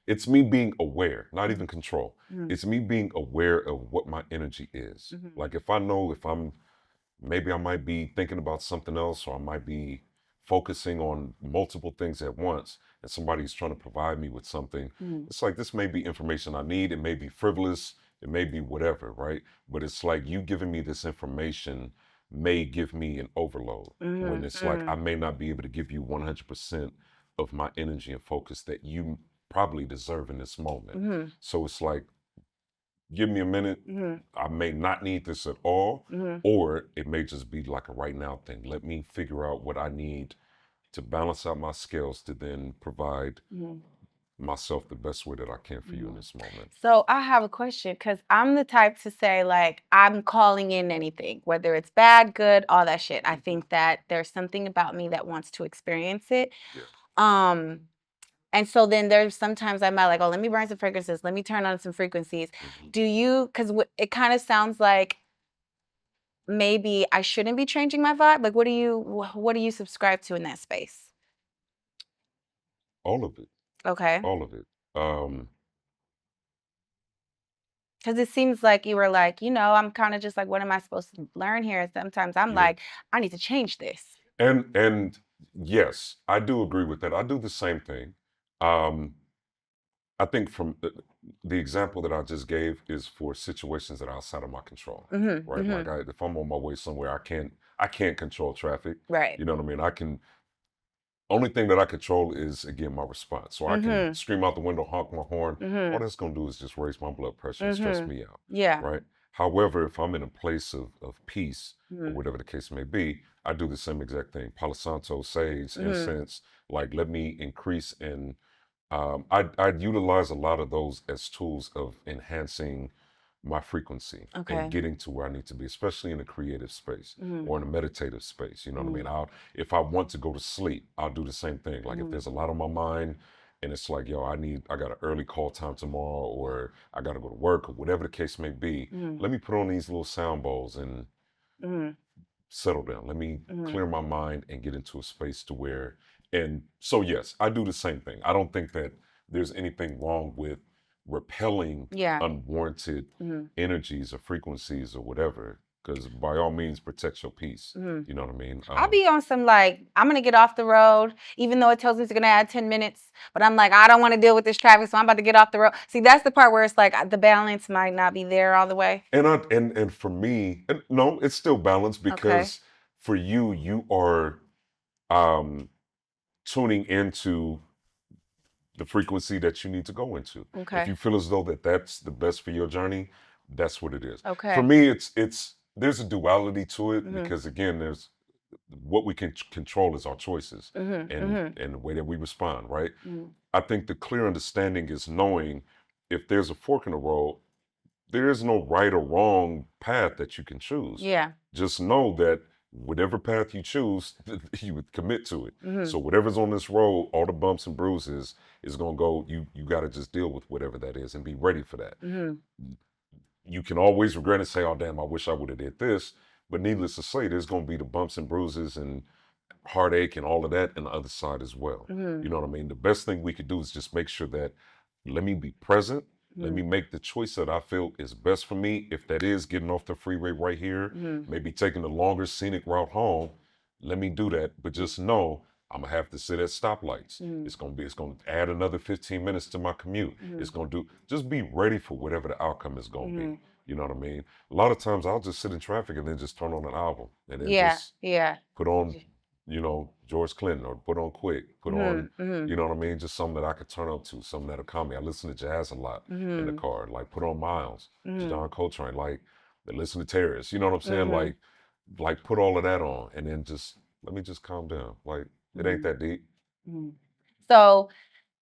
it's me being aware, not even control. It's me being aware of what my energy is. Like, if I know, if maybe I might be thinking about something else, or I might be focusing on multiple things at once, and somebody's trying to provide me with something. It's like, this may be information I need. It may be frivolous. It may be whatever, right? But it's like, you giving me this information may give me an overload, when it's like, I may not be able to give you 100% of my energy and focus that you probably deserve in this moment. So it's like, give me a minute. I may not need this at all, or it may just be like a right now thing. Let me figure out what I need to balance out my scales to then provide myself the best way that I can for you in this moment. So I have a question, because I'm the type to say, like, I'm calling in anything, whether it's bad, good, all that shit. I think that there's something about me that wants to experience it. Yeah. And so then there's sometimes I might like, oh, let me burn some fragrances. Let me turn on some frequencies. Do you, because it kind of sounds like maybe I shouldn't be changing my vibe. Like, what do you subscribe to in that space? All of it. Okay. All of it. Because it seems like you were like, I'm kind of just like, what am I supposed to learn here? And sometimes I'm like, I need to change this. And yes, I do agree with that. I do the same thing. I think from the example that I just gave is for situations that are outside of my control, right? Like, if I'm on my way somewhere, I can't control traffic. Right. You know what I mean? Only thing that I control is, again, my response. So I can scream out the window, honk my horn. All that's gonna do is just raise my blood pressure and stress me out. Yeah. Right. However, if I'm in a place of peace or Mhm. whatever the case may be, I do the same exact thing. Palo Santo, sage, Mhm. incense, like let me increase in I'd utilize a lot of those as tools of enhancing my frequency and Okay. getting to where I need to be, especially in a creative space Mhm. or in a meditative space. You know what I Mhm. mean? If I want to go to sleep, I'll do the same thing. Like if Mhm. there's a lot on my mind and it's like, yo, I got an early call time tomorrow or I got to go to work or whatever the case may be, Mhm. let me put on these little sound bowls and Mhm. settle down. Let me Mhm. clear my mind and get into a space to where, and so yes, I do the same thing. I don't think that there's anything wrong with repelling Yeah. unwarranted Mhm. energies or frequencies or whatever, because by all means, protect your peace. Mhm. You know what I mean? I'll be on some like, I'm gonna get off the road, even though it tells me it's gonna add 10 minutes. But I'm like, I don't want to deal with this traffic, so I'm about to get off the road. See, that's the part where it's like the balance might not be there all the way. And for me, no, it's still balanced Okay. because for you, you are um, tuning into the frequency that you need to go into. If Okay. you feel as though that's the best for your journey, that's what it is. For Okay. me, it's there's a duality to it Mhm. because again, there's what we can control is our choices Mhm. and Mhm. and the way that we respond, right? Mhm. I think the clear understanding is knowing if there's a fork in the road, there is no right or wrong path that you can choose. Yeah. Just know that whatever path you choose, you would commit to it. Mhm. So whatever's on this road, all the bumps and bruises is gonna go. You got to just deal with whatever that is and be ready for that. Mhm. You can always regret and say, "Oh damn, I wish I would have did this." But needless to say, there's gonna be the bumps and bruises and heartache and all of that on the other side as well. Mhm. You know what I mean? The best thing we could do is just make sure that let me be present. Let me Mhm. make the choice that I feel is best for me. If that is getting off the freeway right here, Mhm. maybe taking the longer scenic route home, let me do that. But just know I'm gonna have to sit at stoplights. Mhm. It's gonna add another 15 minutes to my commute. It's Mhm. gonna do just be ready for whatever the outcome is gonna be. Mhm. You know what I mean? A lot of times I'll just sit in traffic and then just turn on an album and then Yeah. just Yeah. put on, George Clinton or put on Quick, put on, Mhm. Mhm. you know what I mean? Just something that I could turn up to, something that'll calm me. I listen to jazz a lot in the Mhm. car, like put on Miles, Mhm. John Coltrane, like they listen to Terrace, you know what I'm saying? Mhm. Like put all of that on and then just let me just calm down. Like it ain't Mhm. that deep. Mhm. So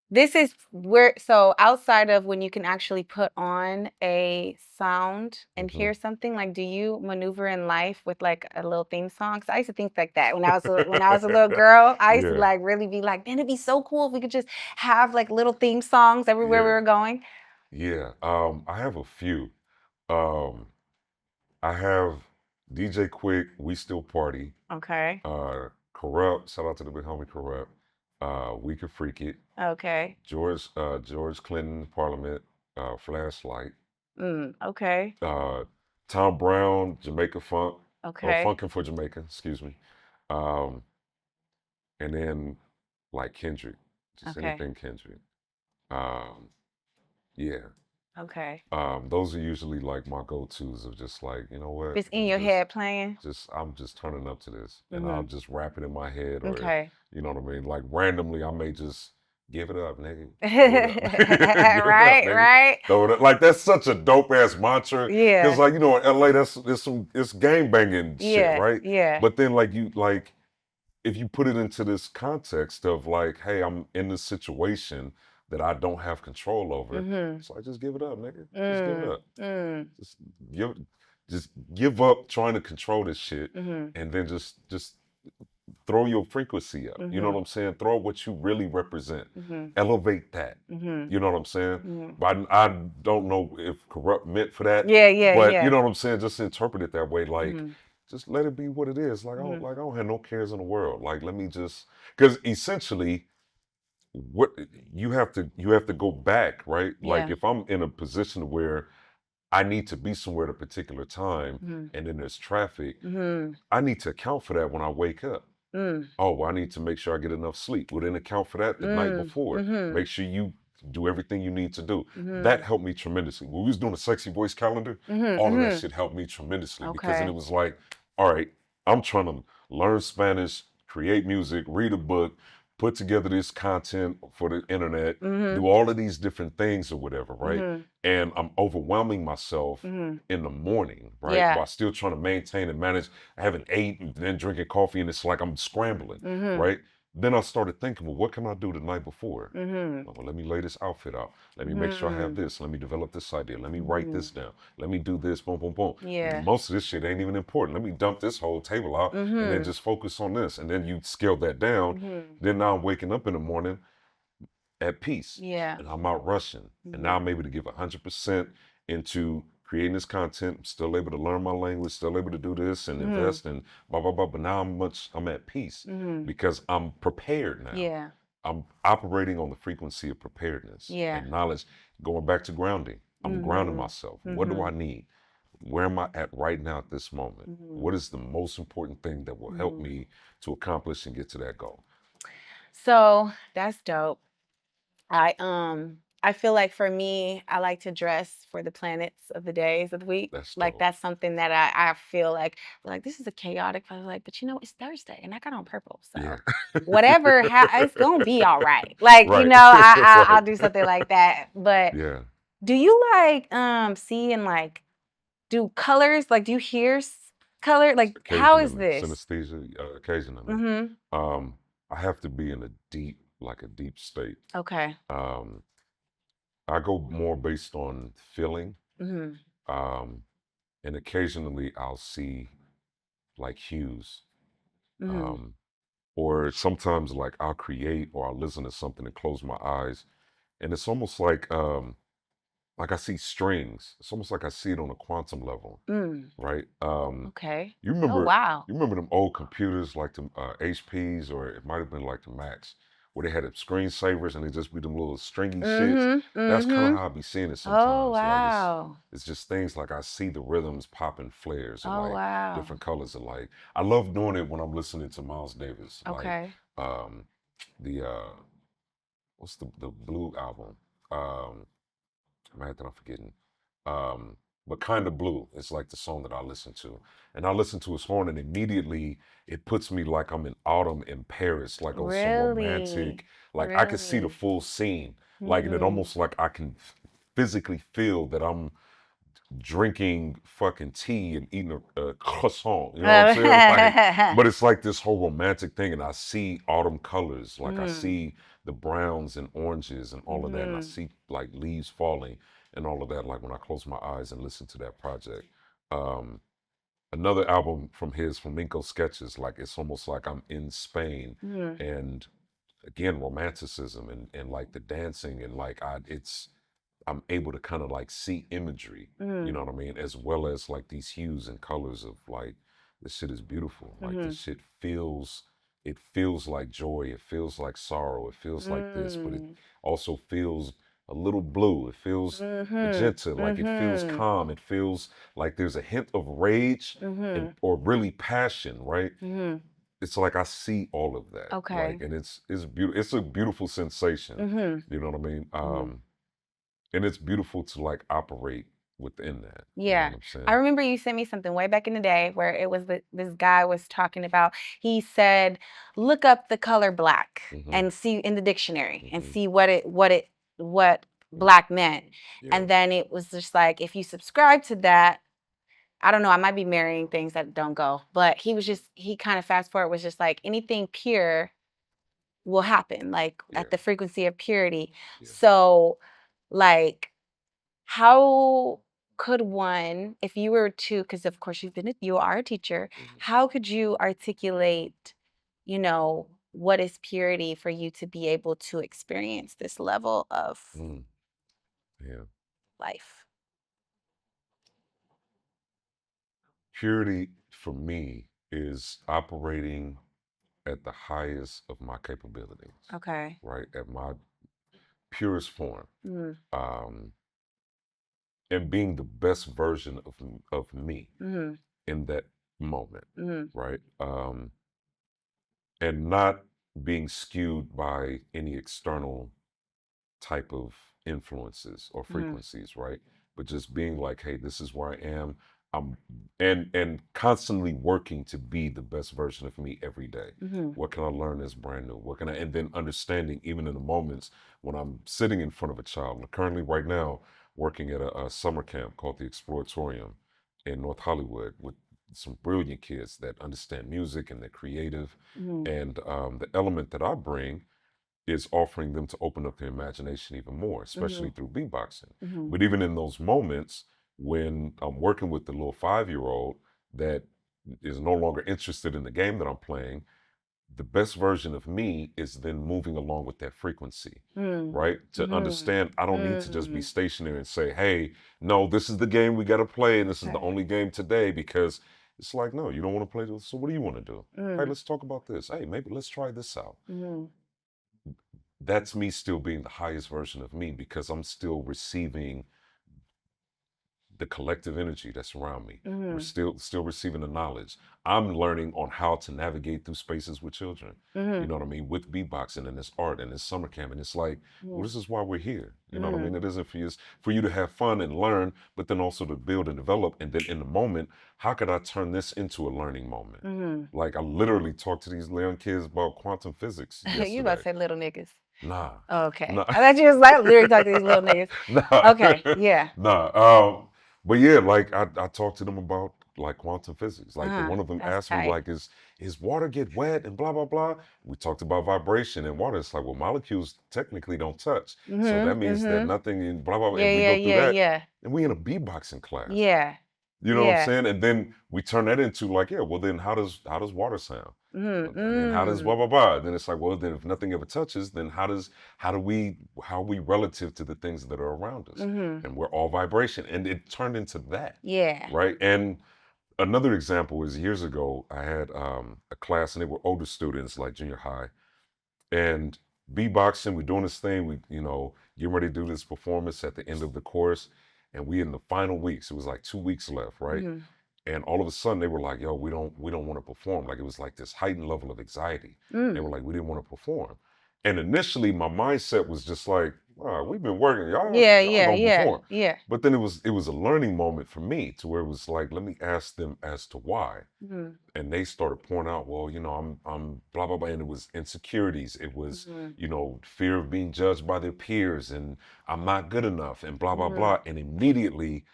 this is where, so outside of when you can actually put on a sound and Hmm. hear something, like, do you maneuver in life with like a little theme song? 'Cause I used to think like that when I was a little girl. I used to Yeah, like really be like, man, it'd be so cool if we could just have like little theme songs everywhere we yeah, were going. yeah. I have a few. Um, I have DJ Quick, We Still Party. Okay. Corrupt. Shout out to the big homie Corrupt. We Can Freak It. Okay. George Clinton Parliament. Flashlight. Okay. Uh, Tom Brown, Jamaica Funk. Oh, Okay. Funkin' for Jamaica. Excuse me. Um, and then like Kendrick, just Okay. anything Kendrick. Um, yeah. Okay. Those are usually like my go-tos of just like, you know what, It's in your head playing. I'm just turning up to this and I'll Mm-hmm. just rap it in my head or Okay. you know what I mean? Like randomly I may just give it up, nigga. Give it up. Give it up, Right, nigga. right. Throw it up. Like that's such a dope ass mantra. Cause Yeah, like, in LA, it's gang banging shit, yeah, right? yeah. But then like if you put it into this context of like, hey, I'm in this situation that I don't have control over, Mhm. so I just give it up, nigga. Just give it Mm, up. mm, Just give, just give up trying to control this shit, mhm, and then just throw your frequency up. You know what mhm, I'm saying? Throw what you really represent. mhm, Elevate that. mhm, You know what I'm saying? mhm. But I don't know if corrupt meant for that, Yeah, yeah, but you yeah. know what I'm saying? Just interpret it that way. Like, Mhm, just let it be what it is. mhm, I don't have no cares in the world. Like, let me just because essentially what you have to go back, right? Like yeah. if I'm in a position where I need to be somewhere at a particular time Mhm, and then there's traffic, mhm, I need to account for that when I wake up. mm, Oh, well, I need to make sure I get enough sleep. Well, then account for that the night mm, before. mhm, Make sure you do everything you need to do. That mhm, helped me tremendously. When we was doing a sexy voice calendar, mhm, all of that mhm. shit helped me tremendously because then it Okay. was like, all right, I'm trying to learn Spanish, create music, read a book, put together this content for the internet, Mhm. do all of these different things or whatever, right? Mhm. And I'm overwhelming myself Mhm. in the morning, right? Yeah. While still trying to maintain and manage. I haven't ate and then drinking coffee, and it's like I'm scrambling, Mhm. right? Then I started thinking, well, what can I do the night before? Mhm. Well, let me lay this outfit out. Let me make sure I have this. Let me develop this idea. Let me write this down. Let me do this. Boom, boom, boom. Yeah. Most of this shit ain't even important. Let me dump this whole table out and then Mhm. just focus on this. And then you scale that down. Mhm. Then now I'm waking up in the morning at peace. Yeah. And I'm not rushing. And now I'm able to give 100% into creating this content. I'm still able to learn my language, still able to do this and invest and blah, blah, blah. But now I'm at peace because I'm prepared now. Yeah. I'm operating on the frequency of preparedness Yeah. and knowledge. Going back to grounding, I'm grounding myself. What do I need? Where am I at right now at this moment? What is the most important thing that will help me to accomplish and get to that goal? So that's dope. I feel like for me, I like to dress for the planets of the days of the week. That's Like dope. that's something that I feel like this is a chaotic. I was like, but you know, it's Thursday and I got on purple, so Yeah. whatever, it's gonna be all right. Like you Right. know, I'll Right. do something like that. But Yeah. do you like see and like do colors? Like do you hear color? Like how is Occasionally, this? synesthesia. Occasionally, Mm-hmm. I have to be in a deep state. Okay. Um, I go more based on feeling, Mm-hmm. um, and occasionally I'll see like hues, Mm-hmm. um, or sometimes like I'll create or I'll listen to something and close my eyes, and it's almost like I see strings. It's almost like I see it on a quantum level, Mm. right? Okay. You Oh remember wow. you remember them old computers like the HPs or it might have been like the Macs where they had the screensavers and they just be them little stringy shits. Mm-hmm. That's kind of Mm-hmm. how I be seeing it Oh sometimes. Like wow. it's just things like I see the rhythms popping flares and Oh like wow. different colors of like I love doing it when I'm listening to Miles Davis. Like Okay. um the what's the blue album? Man, that I'm forgetting. But kind of blue is like the song that I listen to, and I listen to his horn, and immediately it puts me like I'm in autumn in Paris, like on some Really? romantic. Like I can see the Really? full scene, like and it Mm. almost like I can physically feel that I'm drinking fucking tea and eating a croissant. You know what I'm saying? Like, but it's like this whole romantic thing, and I see autumn colors. Like I Mm. see the browns and oranges and all of that, and I Mhm. see like leaves falling and all of that. Like when I close my eyes and listen to that project. Um, Another album from his flamenco sketches, like it's almost like I'm in Spain, Mm. and again romanticism and like the dancing and like I'm able to kind of like see imagery, you Mm. know what I mean, as well as like these hues and colors of like this shit is beautiful. Like this Mhm. shit feels like joy, it feels like sorrow, it feels like this, but it Mm. also feels a little blue. It feels Mhm. magenta, like it feels Mhm. calm. It feels like there's a hint of rage and Mhm. or really passion, right? Mhm. It's like I see all of that, Okay. like, and it's beautiful. It's a beautiful sensation. Mhm. You know what I mean? Mhm. And it's beautiful to like operate within that. You know Yeah. what I'm I saying? remember you sent me something way back in the day where it was this guy was talking about, he said, look up the color black Mm-hmm. and see in the dictionary and Mm-hmm. see what black meant. Yeah. And then it was just like, if you subscribe to that, I don't know, I might be marrying things that don't go, but he kind of fast forward was just like anything pure will happen, like Yeah. at the frequency of purity. Yeah. So like how could one, if you were to, because of course you are a teacher, Mm-hmm. how could you articulate, you know, what is purity for you to be able to experience this level of Yeah. life? Purity for me is operating at the highest of my capabilities, Okay. right? At my purest form. Mm, Um, and being the best version of me mm, in that moment, mm, right? And not being skewed by any external type of influences or mm, frequencies, right? But just being like, hey, this is where I am. I'm and constantly working to be the best version of me every day. What can I learn that's brand new? What can I, and then understanding even in the moments when I'm sitting in front of a child. I'm currently right now working at a summer camp called the Exploratorium in North Hollywood with some brilliant kids that understand music and they're creative. And the element that I bring is offering them to open up their imagination even more, especially through beatboxing. But even in those moments when I'm working with the little 5-year-old that is no longer interested in the game that I'm playing, the best version of me is then moving along with that frequency, right? To understand, I don't need to just be stationary and say, hey, no, this is the game we got to play and this is the only game today, because it's like, no, you don't want to play this. So what do you want to do? Hey, let's talk about this. Hey, maybe let's try this out. That's me still being the highest version of me because I'm still receiving the collective energy that's around me. We're still receiving the knowledge. I'm learning on how to navigate through spaces with children. You know what I mean? With beatboxing and this art and this summer camp. And it's like, well, this is why we're here. You know what I mean? It isn't for you to have fun and learn, but then also to build and develop. And then in the moment, how could I turn this into a learning moment? Like I literally talked to these young kids about quantum physics yesterday. You about to say little niggas. Nah. Okay. Nah. I thought you was like literally talking to these little niggas. Nah. Okay. Yeah. Nah. But yeah, like I talked to them about like quantum physics. Like one of them that's asked tight. me, like, is water get wet and blah blah blah. We talked about vibration and water. It's like, well, molecules technically don't touch. So that means that nothing in blah blah blah. Yeah, And we yeah, go through yeah, that. yeah. And we in a beatboxing class. Yeah. You know what I'm Yeah. saying? And then we turn that into like, yeah, well then how does water sound? And then how does blah blah blah? Then it's like, well then if nothing ever touches, then how are we relative to the things that are around us? And we're all vibration. And it turned into that. Yeah. Right. And another example is years ago I had a class and they were older students like junior high. And beatboxing, we're doing this thing, we, getting ready to do this performance at the end of the course. And we in the final weeks, it was like 2 weeks left, right? And all of a sudden they were like, yo, we don't want to perform. Like it was like this heightened level of anxiety. They were like, we didn't want to perform. And initially my mindset was just like, wow, we've been working, y'all gonna perform. Yeah. But then it was a learning moment for me to where it was like, let me ask them as to why. And they started pouring out, well, I'm blah blah blah, and it was insecurities, it was fear of being judged by their peers, and I'm not good enough, and blah blah blah. And immediately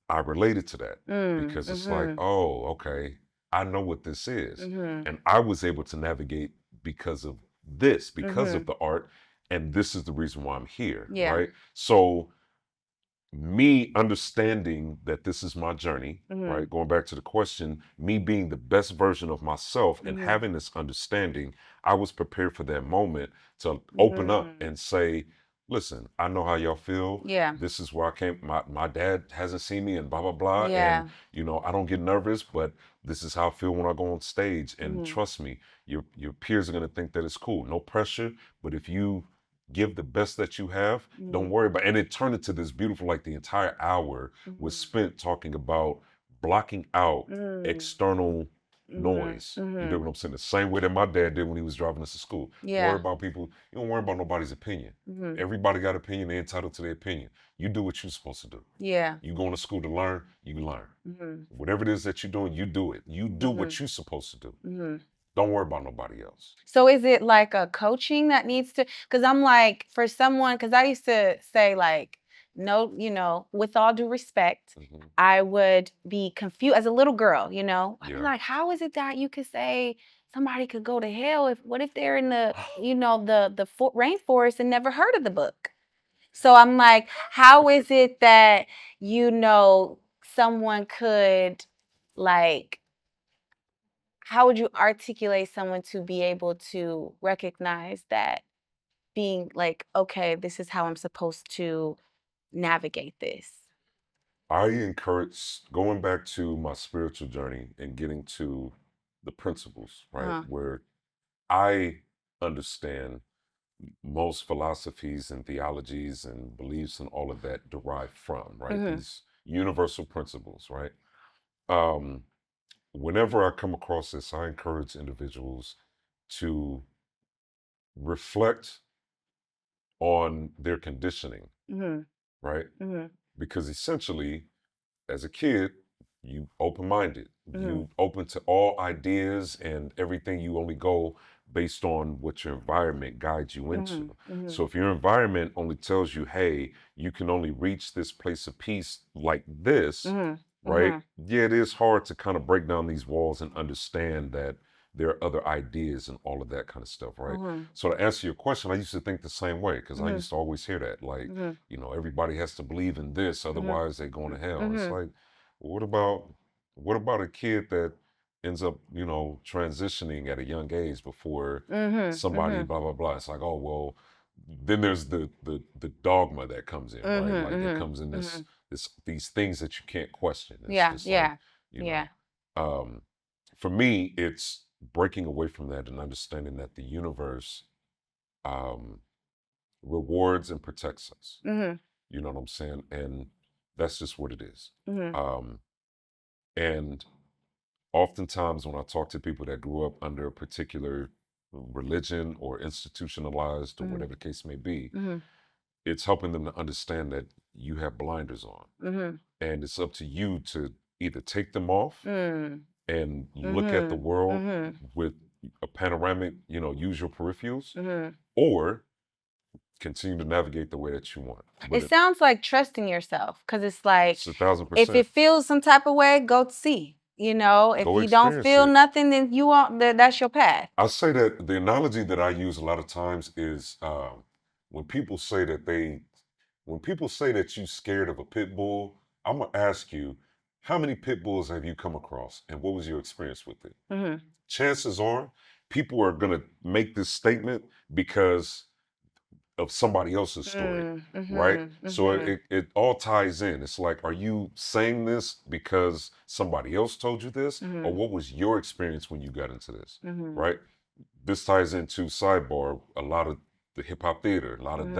I related to that because it's like, oh, okay, I know what this is, and I was able to navigate because of this, because of the art, and this is the reason why I'm here, right? So me understanding that this is my journey, right? Going back to the question, me being the best version of myself and having this understanding, I was prepared for that moment to open up and say, listen, I know how y'all feel. Yeah. This is where I came. My dad hasn't seen me and blah, blah, blah. Yeah. And, I don't get nervous, but this is how I feel when I go on stage. And trust me, your peers are going to think that it's cool. No pressure. But if you give the best that you have, don't worry about it. And it turned into this beautiful, like the entire hour was spent talking about blocking out external noise. You know what I'm saying? The same way that my dad did when he was driving us to school. Yeah. Worry about people. You don't worry about nobody's opinion. Everybody got opinion. They're entitled to their opinion. You do what you're supposed to do. Yeah. You going to school to learn, you learn. Whatever it is that you're doing, you do it. You do what you're supposed to do. Don't worry about nobody else. So is it like a coaching that needs to, because I'm like, for someone, because I used to say like, no, with all due respect, I would be confused as a little girl, I'd be like, how is it that you could say somebody could go to hell what if they're in the, the rainforest and never heard of the book? So I'm like, how is it that, someone could like, how would you articulate someone to be able to recognize that being like, okay, this is how I'm supposed to navigate this? I encourage going back to my spiritual journey and getting to the principles, right? Where I understand most philosophies and theologies and beliefs and all of that derive from, right? These universal principles, right? Whenever I come across this, I encourage individuals to reflect on their conditioning, right? Because essentially, as a kid, you open-minded, you open to all ideas and everything. You only go based on what your environment guides you into. So if your environment only tells you, hey, you can only reach this place of peace like this, right? Yeah, it is hard to kind of break down these walls and understand that there are other ideas and all of that kind of stuff, right? So to answer your question, I used to think the same way because I used to always hear that, like, you know, everybody has to believe in this, otherwise they're going to hell. It's like, what about a kid that ends up, you know, transitioning at a young age before somebody blah blah blah? It's like, oh well, then there's the dogma that comes in, right? Like that comes in these things that you can't question. It's just like, you know, um, for me, it's breaking away from that and understanding that the universe um, rewards and protects us. You know what I'm saying? And that's just what it is. Um, and oftentimes, when I talk to people that grew up under a particular religion or institutionalized or whatever the case may be, it's helping them to understand that you have blinders on. And it's up to you to either take them off and look at the world with a panoramic, you know, use your peripherals, or continue to navigate the way that you want. But It sounds like trusting yourself, because it's like, it's 1,000%. if it feels some type of way, go see. You know, if Go you don't experience feel it. nothing, then you won't. That's your path. I say that the analogy that I use a lot of times is when people say that you're scared of a pit bull, I'm gonna ask you, how many pit bulls have you come across, and what was your experience with it? Chances are, people are gonna make this statement because of somebody else's story, right? So it all ties in. It's like, are you saying this because somebody else told you this, or what was your experience when you got into this, right? This ties into sidebar, a lot of the hip hop theater, a lot of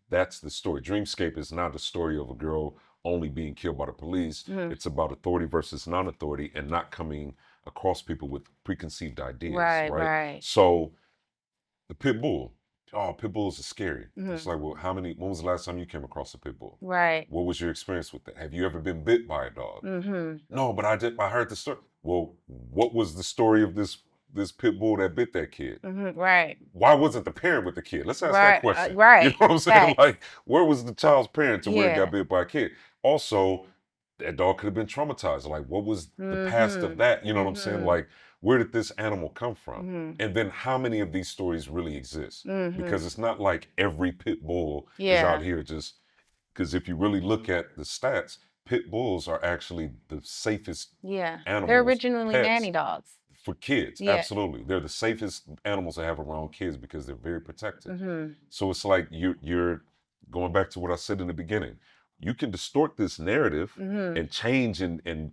that's the story. Dreamscape is not the story of a girl only being killed by the police. It's about authority versus non-authority and not coming across people with preconceived ideas, right? So the pit bull. Oh, pit bulls are scary. It's like, well, when was the last time you came across a pit bull? Right. What was your experience with that? Have you ever been bit by a dog? No, but I heard the story. Well, what was the story of this pit bull that bit that kid? Right. Why wasn't the parent with the kid? Let's ask that Right. question. Right. You know what I'm saying? Facts. Like, where was the child's parent to where it Yeah. got bit by a kid? Also, that dog could have been traumatized. Like, what was the past of that? You know what I'm saying? Like, where did this animal come from? And then how many of these stories really exist? Because it's not like every pit bull is out here just, because if you really look at the stats, pit bulls are actually the safest animals. They're originally pets, nanny dogs. For kids, absolutely. They're the safest animals to have around kids because they're very protective. So it's like you're going back to what I said in the beginning. You can distort this narrative and change and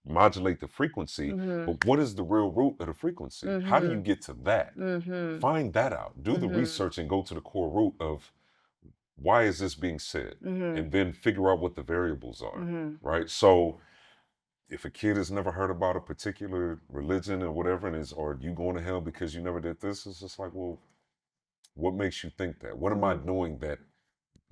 modulate the frequency, but what is the real root of the frequency? How do you get to that? Find that out. Do the research and go to the core root of why is this being said, and then figure out what the variables are, right? So if a kid has never heard about a particular religion or whatever, or you going to hell because you never did this, it's just like, well, what makes you think that? What am I doing that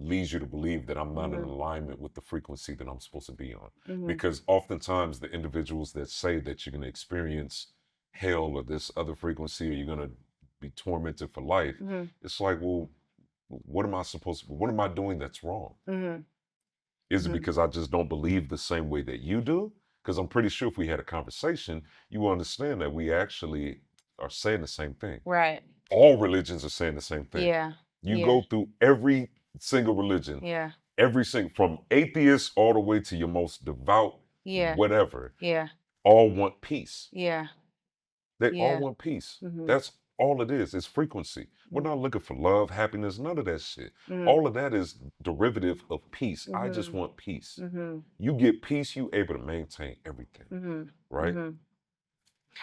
leads you to believe that I'm not in alignment with the frequency that I'm supposed to be on? Because oftentimes the individuals that say that you're going to experience hell or this other frequency, or you're going to be tormented for life, it's like, well, what am I doing that's wrong? Is it because I just don't believe the same way that you do? Because I'm pretty sure if we had a conversation, you will understand that we actually are saying the same thing. Right. All religions are saying the same thing. Yeah. You go through every single religion. Yeah. Every single, from atheists all the way to your most devout, whatever. Yeah. All want peace. Yeah. They all want peace. That's all it is. It's frequency. We're not looking for love, happiness, none of that shit. All of that is derivative of peace. I just want peace. You get peace, you able to maintain everything, right?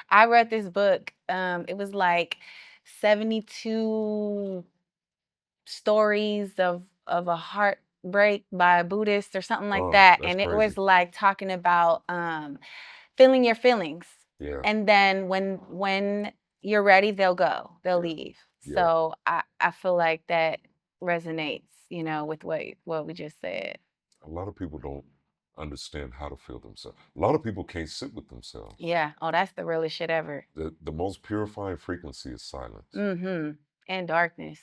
I read this book. It was like 72 stories of a heartbreak by a Buddhist or something like that, and it was like talking about feeling your feelings. Yeah. And then when you're ready, they'll leave. So I feel like that resonates, with what we just said. A lot of people don't understand how to feel themselves. A lot of people can't sit with themselves. Yeah. Oh, that's the realest shit ever. The most purifying frequency is silence, Mm-hmm. And darkness.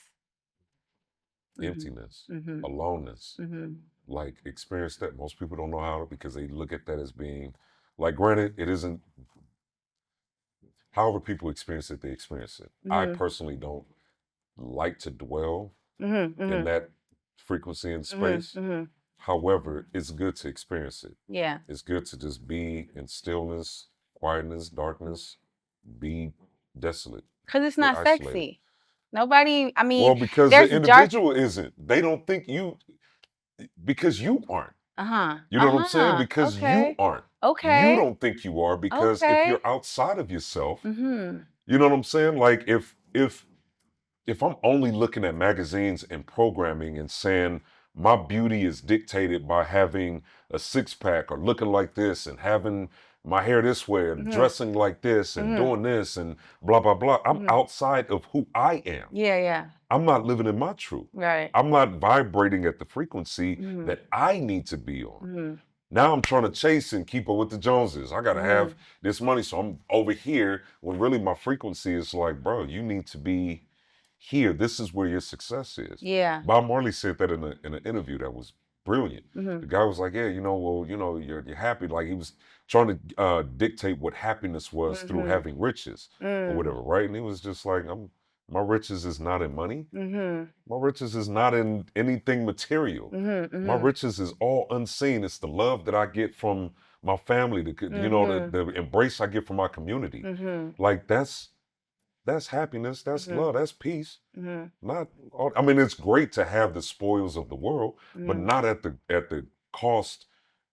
emptiness, Mm-hmm. aloneness. Mm-hmm. Like, experience that. Most people don't know how to, because they look at that as being, like, granted, it isn't. However people experience it, they experience it. I Mm-hmm. personally don't like to dwell Mm-hmm. in Mm-hmm. that frequency and space. Mm-hmm. However, it's good to experience it. Yeah. It's good to just be in stillness, quietness, darkness, be desolate, Because it's be not isolated. sexy. Nobody, I mean, Well, because the there's dark. individual isn't. They don't think you, because you aren't. Uh-huh. You know what I'm saying? Uh-huh. Because you Okay. aren't. You Okay. don't think you are, because if Okay. you're outside of yourself, Mm-hmm. you know what I'm saying? Like, if I'm only looking at magazines and programming and saying my beauty is dictated by having a six pack or looking like this and having my hair this way and Mm-hmm. dressing like this and Mm-hmm. doing this and blah, blah, blah, I'm Mm-hmm. outside of who I am. Yeah, yeah. I'm not living in my truth. Right. I'm not vibrating at the frequency Mm-hmm. that I need to be on. Mm-hmm. Now I'm trying to chase and keep up with the Joneses. I got to have this money, so I'm over here, when really my frequency is like, bro, you need to be here. This is where your success is. Yeah. Bob Marley said that in an interview that was brilliant. Mm-hmm. The guy was like, yeah, you're happy. Like, he was trying to dictate what happiness was through having riches or whatever, right? And he was just like, my riches is not in money. Mm-hmm. My riches is not in anything material. Mm-hmm. My riches is all unseen. It's the love that I get from my family, the embrace I get from my community. Mm-hmm. Like, that's happiness, that's love, that's peace. Mm-hmm. Not all, I mean, it's great to have the spoils of the world, but not at the cost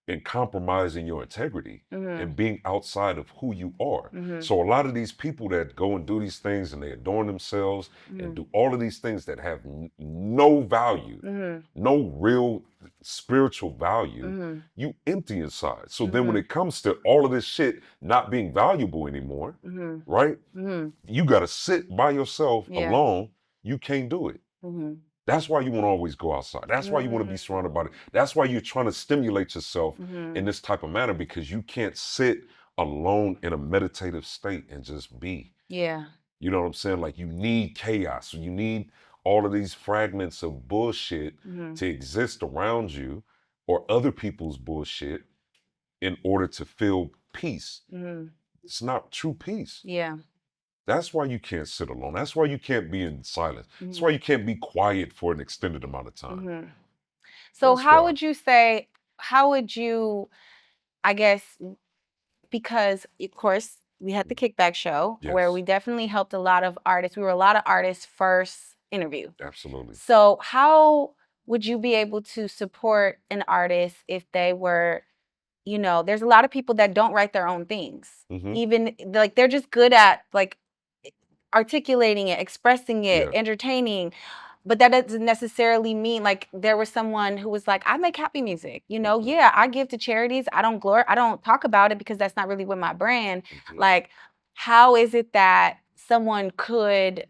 in compromising your integrity and being outside of who you are. So a lot of these people that go and do these things and they adorn themselves and do all of these things that have no value, no real spiritual value, you empty inside. So then when it comes to all of this shit not being valuable anymore, right? You got to sit by yourself alone. You can't do it. That's why you want to always go outside. That's why you want to be surrounded by it. That's why you're trying to stimulate yourself in this type of manner, because you can't sit alone in a meditative state and just be. Yeah. You know what I'm saying? Like, you need chaos. You need all of these fragments of bullshit to exist around you, or other people's bullshit, in order to feel peace. It's not true peace. Yeah. That's why you can't sit alone. That's why you can't be in silence. That's why you can't be quiet for an extended amount of time. So That's how why. would you I guess, because of course we had the kickback show where Yes. we definitely helped a lot of artists. We were a lot of artists' first interview. Absolutely. So how would you be able to support an artist if they were, there's a lot of people that don't write their own things. Even like they're just good at like articulating it, expressing it, entertaining. But that doesn't necessarily mean, like, there was someone who was like, I make happy music, yeah, I give to charities. I don't talk about it because that's not really with my brand. Like, how is it that someone could,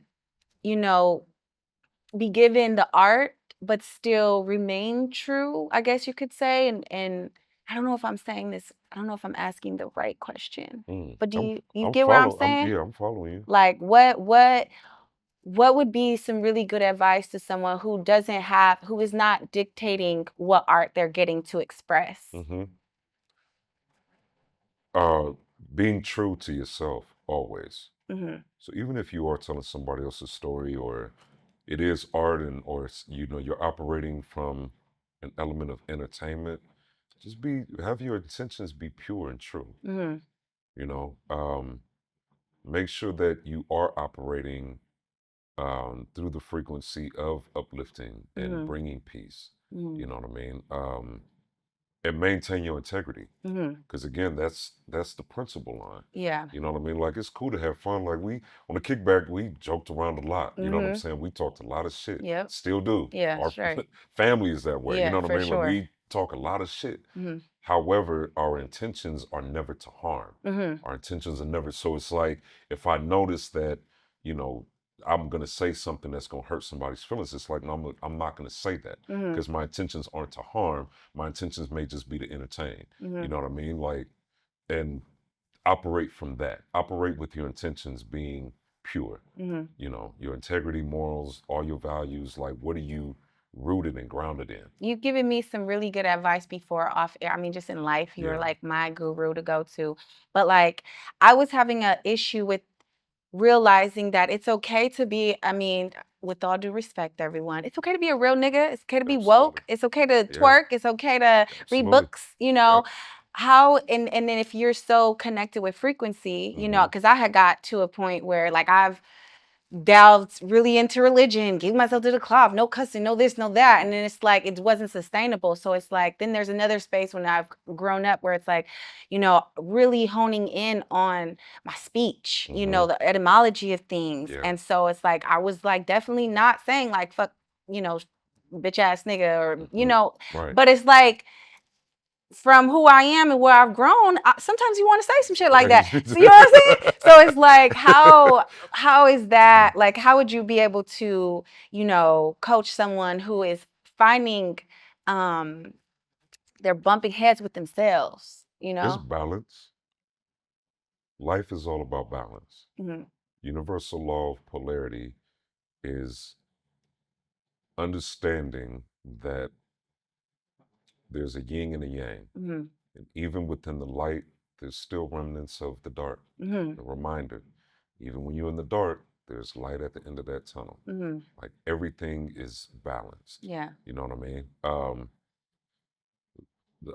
be given the art but still remain true, I guess you could say? And I don't know if I'm saying this, I don't know if I'm asking the right question. But do you get what I'm saying? I'm following you. Like, what would be some really good advice to someone who is not dictating what art they're getting to express? Being true to yourself always. So even if you are telling somebody else's story, or it is art, or you're operating from an element of entertainment, just have your intentions be pure and true. Make sure that you are operating through the frequency of uplifting and bringing peace. You know what I mean? And maintain your integrity, because again, that's the principle line. Yeah. You know what I mean? Like, it's cool to have fun. Like, we on the kickback, we joked around a lot. You know what I'm saying? We talked a lot of shit. Yep. Still do. Yeah, Our sure. family is that way. Yeah, You know what for I mean? sure. Like, we talk a lot of shit. However, our intentions are never to harm. Our intentions are never. So it's like, if I notice that, I'm going to say something that's going to hurt somebody's feelings. It's like, no, I'm not going to say that because my intentions aren't to harm. My intentions may just be to entertain. You know what I mean? Like, and operate from that. Operate with your intentions being pure. You know, your integrity, morals, all your values. Like, what are you rooted and grounded in? You've given me some really good advice before off air. I mean, just in life, you were Yeah. like my guru to go to. But like, I was having an issue with realizing that it's okay to be, I mean, with all due respect, everyone, it's okay to be a real nigga. It's okay to be woke. Absolutely. It's okay to Yeah. twerk. It's okay to read Absolutely. books, you know. Yep. How, and then if you're so connected with frequency, you know, because I had got to a point where like I've delved really into religion, gave myself to the club, no cussing, no this, no that. And then it's like, it wasn't sustainable. So it's like, then there's another space when I've grown up where it's like, you know, really honing in on my speech, you know, the etymology of things. Yeah. And so it's like, I was like, definitely not saying like, fuck, you know, bitch ass nigga or, you know, Right. but it's like, from who I am and where I've grown, sometimes you want to say some shit like that. So, you know what I'm saying? So it's like, how is that? Like, how would you be able to, you know, coach someone who is finding, they're bumping heads with themselves, you It's know? balance. Life is all about balance. Universal law of polarity is understanding that there's a yin and a yang. And even within the light, there's still remnants of the dark. A reminder, even when you're in the dark, there's light at the end of that tunnel. Like everything is balanced. Yeah. You know what I mean?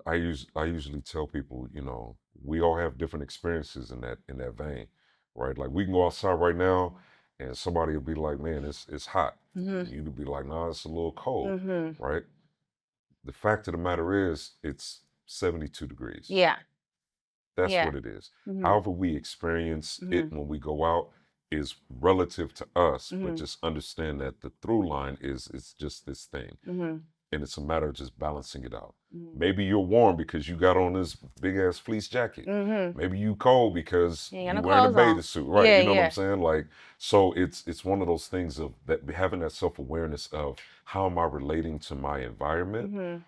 I usually tell people, you know, we all have different experiences in that vein, right? Like we can go outside right now, and somebody will be like, "Man, it's hot." You'd be like, "Nah, it's a little cold," right? The fact of the matter is, it's 72 degrees. Yeah. That's what it is. However we experience it when we go out is relative to us, but just understand that the through line is it's just this thing. And it's a matter of just balancing it out. Maybe you're warm because you got on this big ass fleece jacket. Maybe you cold because You ain't got you no wearing a clothes on. bathing suit, right? Yeah, You know what yeah. I'm saying? Like, so it's one of those things of that having that self-awareness of how am I relating to my environment,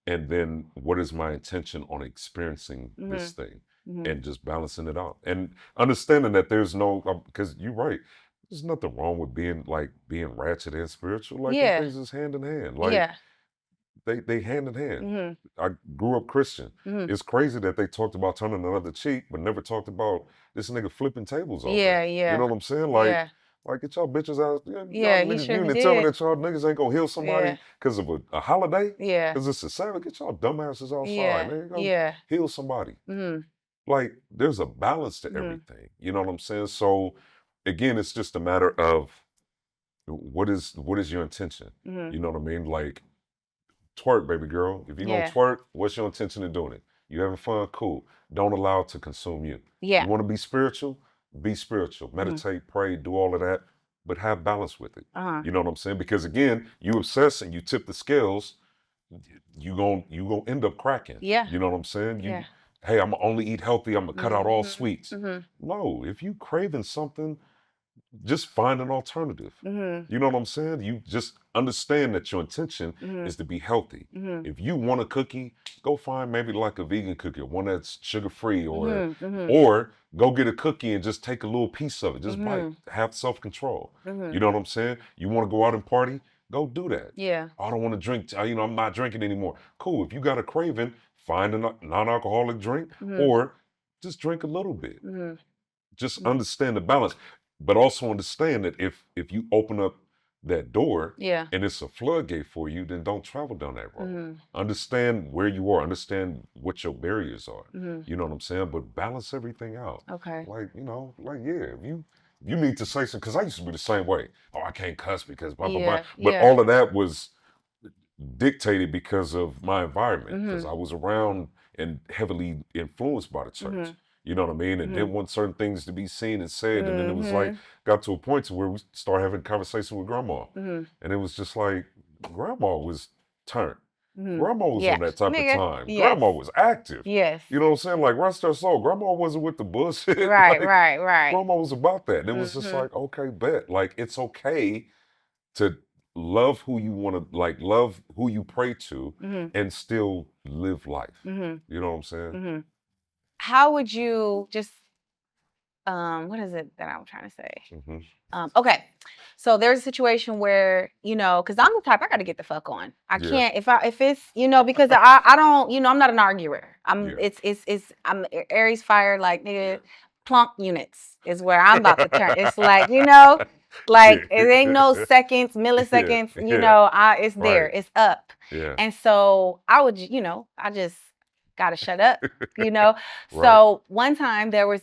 and then what is my intention on experiencing this thing, and just balancing it out and understanding that there's no because you're right. There's nothing wrong with being ratchet and spiritual. Like them Yeah. things is hand in hand. Like Yeah. they hand in hand. I grew up Christian. It's crazy that they talked about turning the other cheek, but never talked about this nigga flipping tables over. Yeah, yeah. You know what I'm saying? Like, Yeah. like get y'all bitches out. Yeah, Y'all he niggas, you surely didn't tell me did. that y'all niggas ain't gonna heal somebody Yeah. because of a holiday. Yeah. Because it's a Sabbath. Get y'all dumbasses outside. Yeah. Man, go Yeah. heal somebody. Like, there's a balance to everything. You know what I'm saying? So, again, it's just a matter of what is your intention. You know what I mean? Like, twerk, baby girl. If you're Yeah. gonna twerk, what's your intention in doing it? You having fun? Cool. Don't allow it to consume you. Yeah. You want to be spiritual? Be spiritual. Meditate, pray, do all of that, but have balance with it. You know what I'm saying? Because again, you obsess and you tip the scales, you gonna end up cracking. Yeah. You know what I'm saying? Yeah. Hey, I'm gonna only eat healthy. I'm gonna cut out all sweets. No, if you craving something, just find an alternative. You know what I'm saying? You just understand that your intention is to be healthy. If you want a cookie, go find maybe like a vegan cookie, one that's sugar free, or go get a cookie and just take a little piece of it. Just bite. Have self control. You know what I'm saying? You want to go out and party? Go do that. Yeah. I don't want to drink. I'm not drinking anymore. Cool. If you got a craving, find a non-alcoholic drink, or just drink a little bit. Just understand the balance, but also understand that if you open up that door, Yeah. and it's a floodgate for you, then don't travel down that road. Understand where you are, understand what your barriers are. You know what I'm saying? But balance everything out. Okay. Like, yeah, if you need to say something, because I used to be the same way. Oh, I can't cuss because blah blah blah. But all of that was dictated because of my environment, because I was around and heavily influenced by the church. You know what I mean? And didn't want certain things to be seen and said. And then it was like, got to a point to where we started having conversation with grandma. And it was just like, grandma was turned. Grandma was Yeah. on that type Nigga. of time. Yes. Grandma was active. Yes. You know what I'm saying? Like, rest her soul. Grandma wasn't with the bullshit. Right, Like, right. Grandma was about that. And it was just like, okay, bet. Like, it's okay to love who you want to, like, love who you pray to and still live life. You know what I'm saying? How would you just, what is it that I'm trying to say? Mm-hmm. Okay. So there's a situation where, because I'm the type, I got to get the fuck on. I Yeah. can't, if it's, because I don't, I'm not an arguer. I'm Aries fire, like, nigga, plunk units is where I'm about to turn. It's like, like it ain't no seconds, milliseconds, it's there, Right. it's up. Yeah. And so I would, I just got to shut up, Right. So one time I was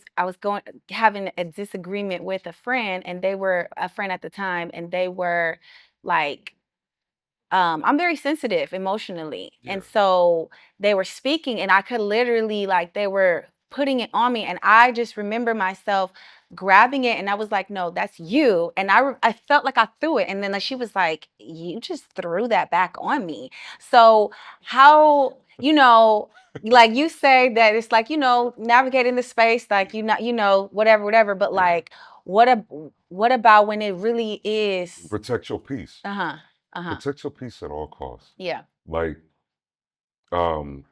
having a disagreement with a friend, and they were a friend at the time, and they were like, I'm very sensitive emotionally. Yeah. And so they were speaking, and I could literally, like, they were putting it on me. And I just remember myself grabbing it, and I was like, no, that's you. And I felt like I threw it. And then she was like, you just threw that back on me. So how, like you say that it's like, navigating the space, like, whatever. But Yeah. like, what about when it really is? Protect your peace. Protect your peace at all costs. Yeah. Like, I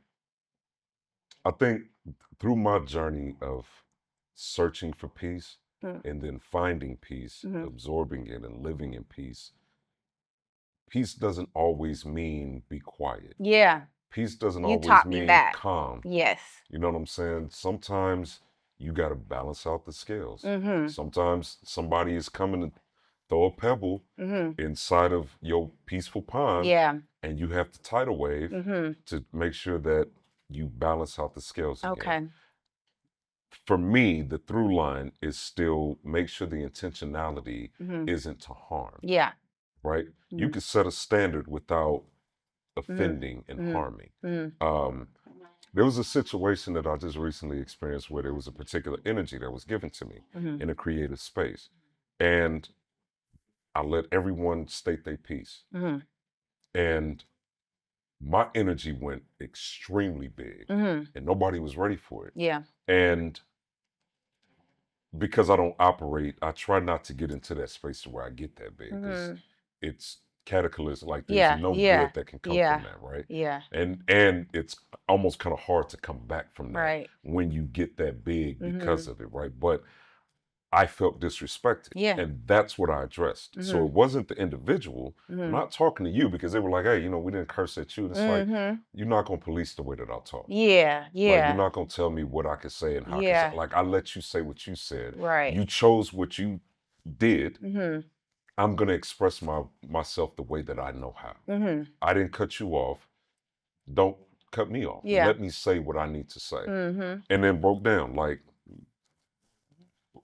think through my journey of searching for peace and then finding peace, absorbing it and living in peace, peace doesn't always mean be quiet. Yeah. Peace doesn't You always taught me mean that. calm. Yes. You know what I'm saying? Sometimes you got to balance out the scales. Sometimes somebody is coming to throw a pebble inside of your peaceful pond, Yeah. and you have to tidal wave to make sure that you balance out the scales again. Okay. For me, the through line is still make sure the intentionality isn't to harm. Yeah. Right? You can set a standard without offending and harming. There was a situation that I just recently experienced where there was a particular energy that was given to me in a creative space. And I let everyone state their piece. And my energy went extremely big and nobody was ready for it. Yeah. And because I don't operate, I try not to get into that space where I get that big because it's cataclysm. Like there's no good that can come from that, right? Yeah. And it's almost kind of hard to come back from that when you get that big because of it, right? But I felt disrespected. Yeah. And that's what I addressed. So it wasn't the individual. I'm not talking to you because they were like, hey, we didn't curse at you. And it's like, you're not going to police the way that I talk. Yeah. Yeah. Like, you're not going to tell me what I can say and how I can say. Like, I let you say what you said. Right. You chose what you did. I'm going to express myself the way that I know how. I didn't cut you off. Don't cut me off. Yeah. Let me say what I need to say. And then broke down, like,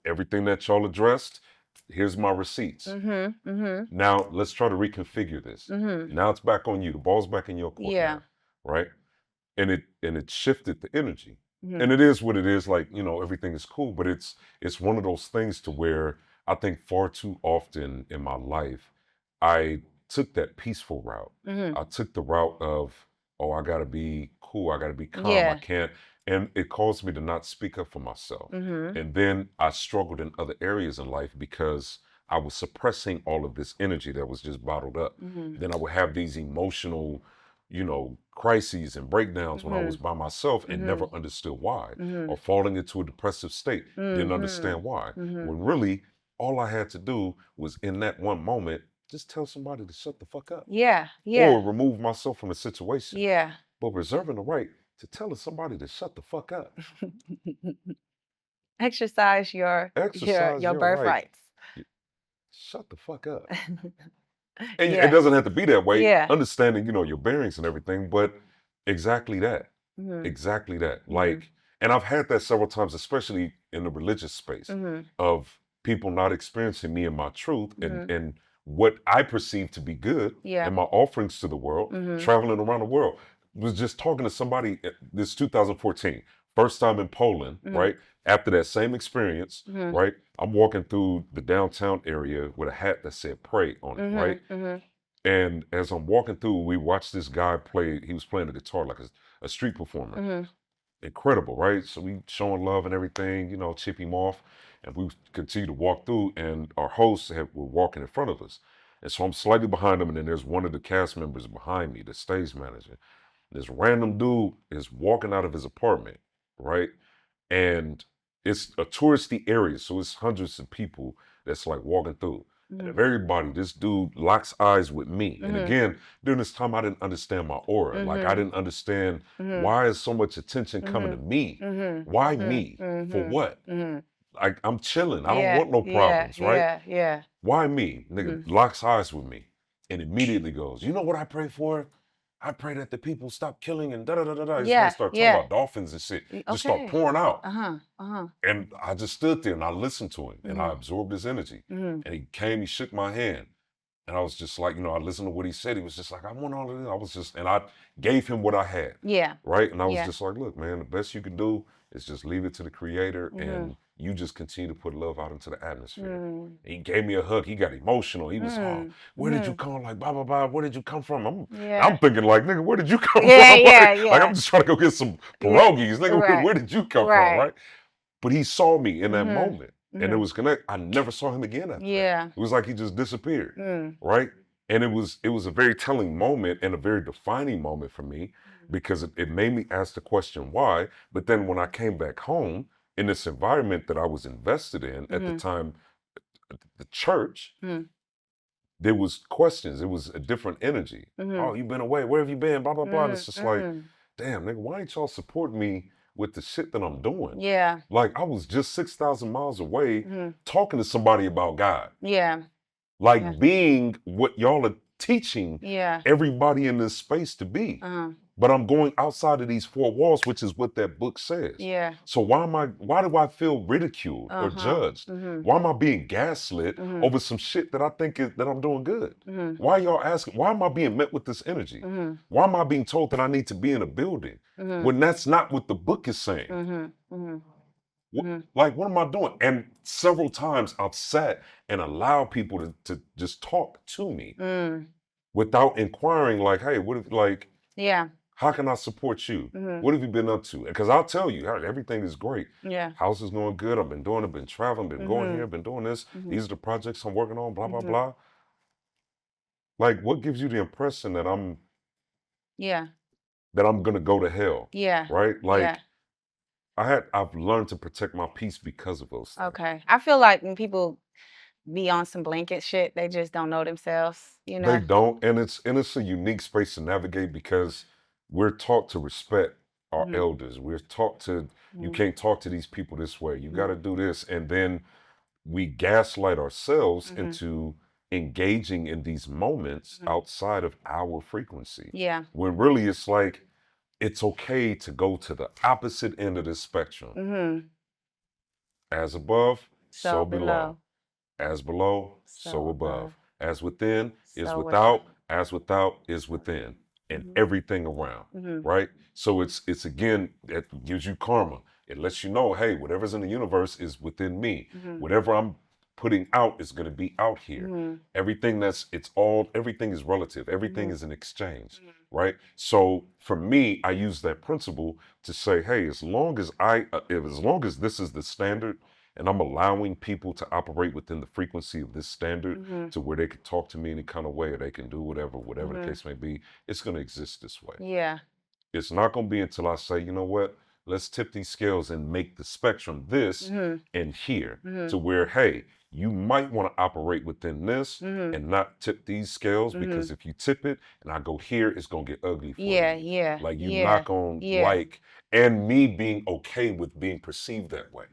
everything that y'all addressed, here's my receipts. Now let's try to reconfigure this. Now it's back on you. The ball's back in your court now, right? And it shifted the energy. And it is what it is. Like, everything is cool, but it's one of those things to where I think far too often in my life, I took that peaceful route. I took the route of, oh, I gotta be cool. I gotta be calm. I can't. And it caused me to not speak up for myself. And then I struggled in other areas in life because I was suppressing all of this energy that was just bottled up. Then I would have these emotional, crises and breakdowns when I was by myself and never understood why. Or falling into a depressive state, didn't understand why. When really, all I had to do was in that one moment, just tell somebody to shut the fuck up. Yeah. Yeah. Or remove myself from the situation. Yeah. But reserving the right to telling somebody to shut the fuck up. Exercise your birthrights. Right. Shut the fuck up. And it doesn't have to be that way. Yeah. Understanding, your bearings and everything, but exactly that. Exactly that. Like, and I've had that several times, especially in the religious space, of people not experiencing me and my truth and what I perceive to be good and my offerings to the world, traveling around the world. Was just talking to somebody, this 2014, first time in Poland, right? After that same experience, right? I'm walking through the downtown area with a hat that said pray on it, right? And as I'm walking through, we watched this guy play. He was playing the guitar like a street performer. Mm-hmm. Incredible, right? So we showing love and everything, chip him off, and we continue to walk through, and our hosts were walking in front of us. And so I'm slightly behind them, and then there's one of the cast members behind me, the stage manager. This random dude is walking out of his apartment, right? And it's a touristy area, so it's hundreds of people that's like walking through. And Mm-hmm. of everybody, this dude locks eyes with me. And Mhm. again, during this time, I didn't understand my aura. Like, I didn't understand Mhm. why is so much attention coming to me? Mm-hmm. Why me? For Mm-hmm. what? Mm-hmm. Like, I'm chilling. I don't Yeah, want no problems, right? yeah, yeah. Why me? Nigga locks eyes with me and immediately goes, you know what I pray for? I pray that the people stop killing and da-da-da-da-da. He's gonna start talking Yeah. about dolphins and shit. Just start Okay. pouring out. Uh-huh. And I just stood there and I listened to him and I Mhm. absorbed his energy. Mhm. And he came, he shook my hand. And I was just like, I listened to what he said. He was just like, I want all of this. And I gave him what I had. Yeah. Right? And I was Yeah. just like, look, man, the best you can do is just leave it to the creator Mhm. and you just continue to put love out into the atmosphere. Mm. He gave me a hug. He got emotional. He was, Mm. where did you come? Like, blah, blah, blah. Where did you come from? Yeah. I'm thinking like, nigga, where did you come Yeah, from? yeah, Like, yeah. I'm just trying to go get some pierogies. Nigga, Right. where did you come from? Right. Right? But he saw me in that Mhm. moment. And it was connect. I never saw him again after that. Yeah. It was like he just disappeared. Mm. Right? And it was a very telling moment and a very defining moment for me because it made me ask the question why. But then when I came back home in this environment that I was invested in at the time, the church, there was questions. It was a different energy. Oh, you've been away. Where have you been? Blah, blah, blah. And it's just like, damn, nigga, why ain't y'all support me with the shit that I'm doing? Yeah. Like, I was just 6,000 miles away talking to somebody about God. Yeah. Like being what y'all are teaching Yeah. everybody in this space to be. But I'm going outside of these four walls, which is what that book says. Yeah. So why do I feel ridiculed or judged? Why am I being gaslit over some shit that I think that I'm doing good? Why are y'all asking? Why am I being met with this energy? Why am I being told that I need to be in a building when that's not what the book is saying? Like, what am I doing? And several times I've sat and allowed people to just talk to me without inquiring, like, hey, what if, like, how can I support you? What have you been up to? Because I'll tell you, everything is great. Yeah. House is going good. I've been traveling, been going here, been doing this. These are the projects I'm working on, blah, blah, blah. Like, what gives you the impression that I'm gonna go to hell? Yeah. Right? Like, Yeah. I've learned to protect my peace because of those things. Okay. I feel like when people be on some blanket shit, they just don't know themselves, They don't, and it's a unique space to navigate because we're taught to respect our elders. We're taught to you can't talk to these people this way. You got to do this, and then we gaslight ourselves into engaging in these moments outside of our frequency. Yeah. When really it's like it's okay to go to the opposite end of the spectrum. As above, so below. As below, so above. As within is without, as without is within, and everything around, right? So it's again, it gives you karma. It lets you know, hey, whatever's in the universe is within me. Whatever I'm putting out is going to be out here. Everything everything is relative. Everything is an exchange, right? So for me, I use that principle to say, hey, as long as this is the standard, and I'm allowing people to operate within the frequency of this standard to where they can talk to me any kind of way or they can do whatever the case may be, it's going to exist this way. Yeah. It's not going to be until I say, you know what, let's tip these scales and make the spectrum this and here to where, hey, you might want to operate within this and not tip these scales because if you tip it and I go here, it's going to get ugly for you. Yeah. Like you're not going to like, and me being okay with being perceived that way,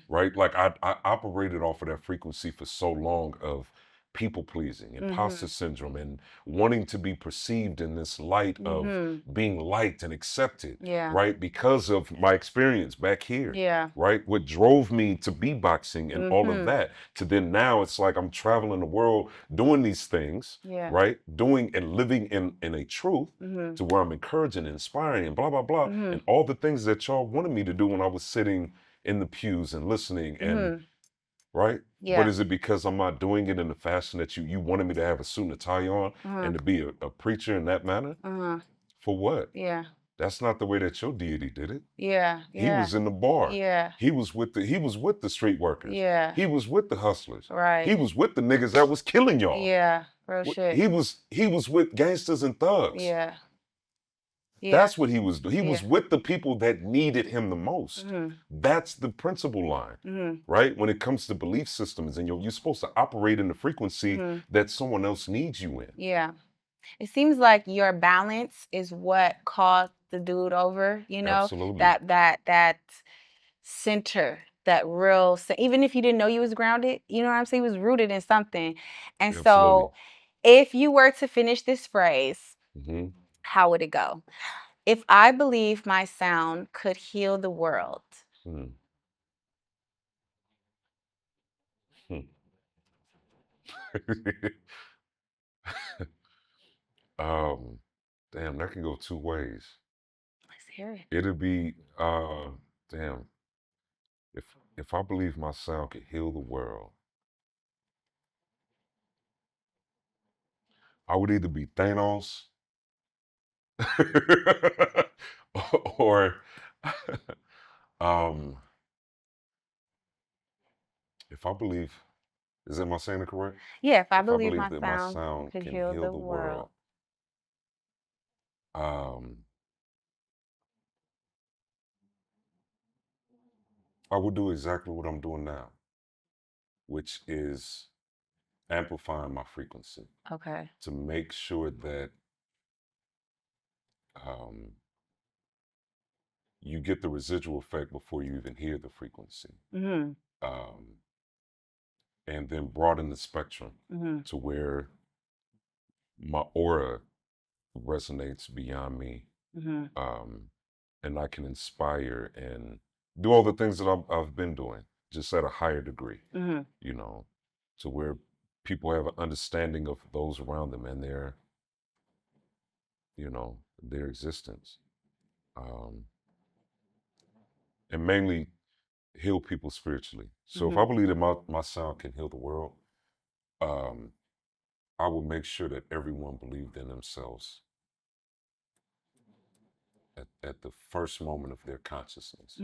right? Like I operated off of that frequency for so long of people pleasing, imposter syndrome, and wanting to be perceived in this light of being liked and accepted, right? Because of my experience back here, right? What drove me to beatboxing and all of that, to then now it's like I'm traveling the world doing these things, right? Doing and living in a truth to where I'm encouraging and inspiring and blah, blah, blah. And all the things that y'all wanted me to do when I was sitting in the pews and listening and right? Yeah. But is it because I'm not doing it in the fashion that you wanted me to have a suit and a tie on and to be a preacher in that manner? For what? Yeah. That's not the way that your deity did it. Yeah. He was in the bar. Yeah. He was with the street workers. Yeah. He was with the hustlers. Right. He was with the niggas that was killing y'all. Yeah. Real shit. He was with gangsters and thugs. Yeah. That's what he was doing. He was Yeah. with the people that needed him the most. That's the principal line, right? When it comes to belief systems, and you're supposed to operate in the frequency that someone else needs you in. Yeah. It seems like your balance is what caused the dude over, you know? Absolutely. That center, that real, even if you didn't know you was grounded, you know what I'm saying? He was rooted in something. And Absolutely. so if you were to finish this phrase, how would it go? If I believe my sound could heal the world. Damn, that can go two ways. Let's hear it. It'll be, damn, if I believe my sound could heal the world, I would either be Thanos or if I believe, am I saying it correct? Yeah, if I If believe that my my sound could can heal heal the the world. world, I would do exactly what I'm doing now, which is amplifying my frequency. Okay. To make sure that you get the residual effect before you even hear the frequency. And then broaden the spectrum to where my aura resonates beyond me. And I can inspire and do all the things that I've been doing, just at a higher degree, you know, to where people have an understanding of those around them and their, their existence. And mainly heal people spiritually. So if I believe that my sound can heal the world, I will make sure that everyone believed in themselves at the first moment of their consciousness.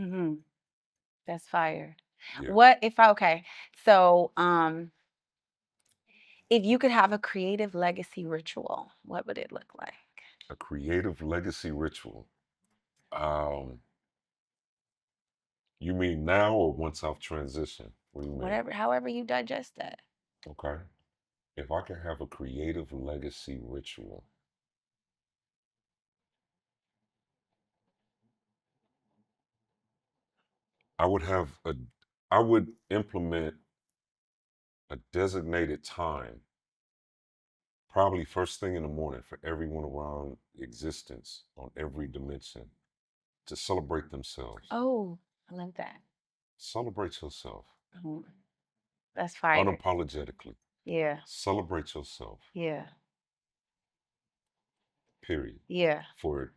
That's fire. Yeah. What if okay, so if you could have a creative legacy ritual, what would it look like? A creative legacy ritual. You mean now or once I've transitioned? What do you mean? However you digest that. Okay. If I could have a creative legacy ritual, I would implement a designated time, probably first thing in the morning, for everyone around existence on every dimension to celebrate themselves. Oh, I love that. Celebrate yourself. That's fire. Unapologetically. Yeah. Celebrate yourself. Yeah. Period. Yeah. For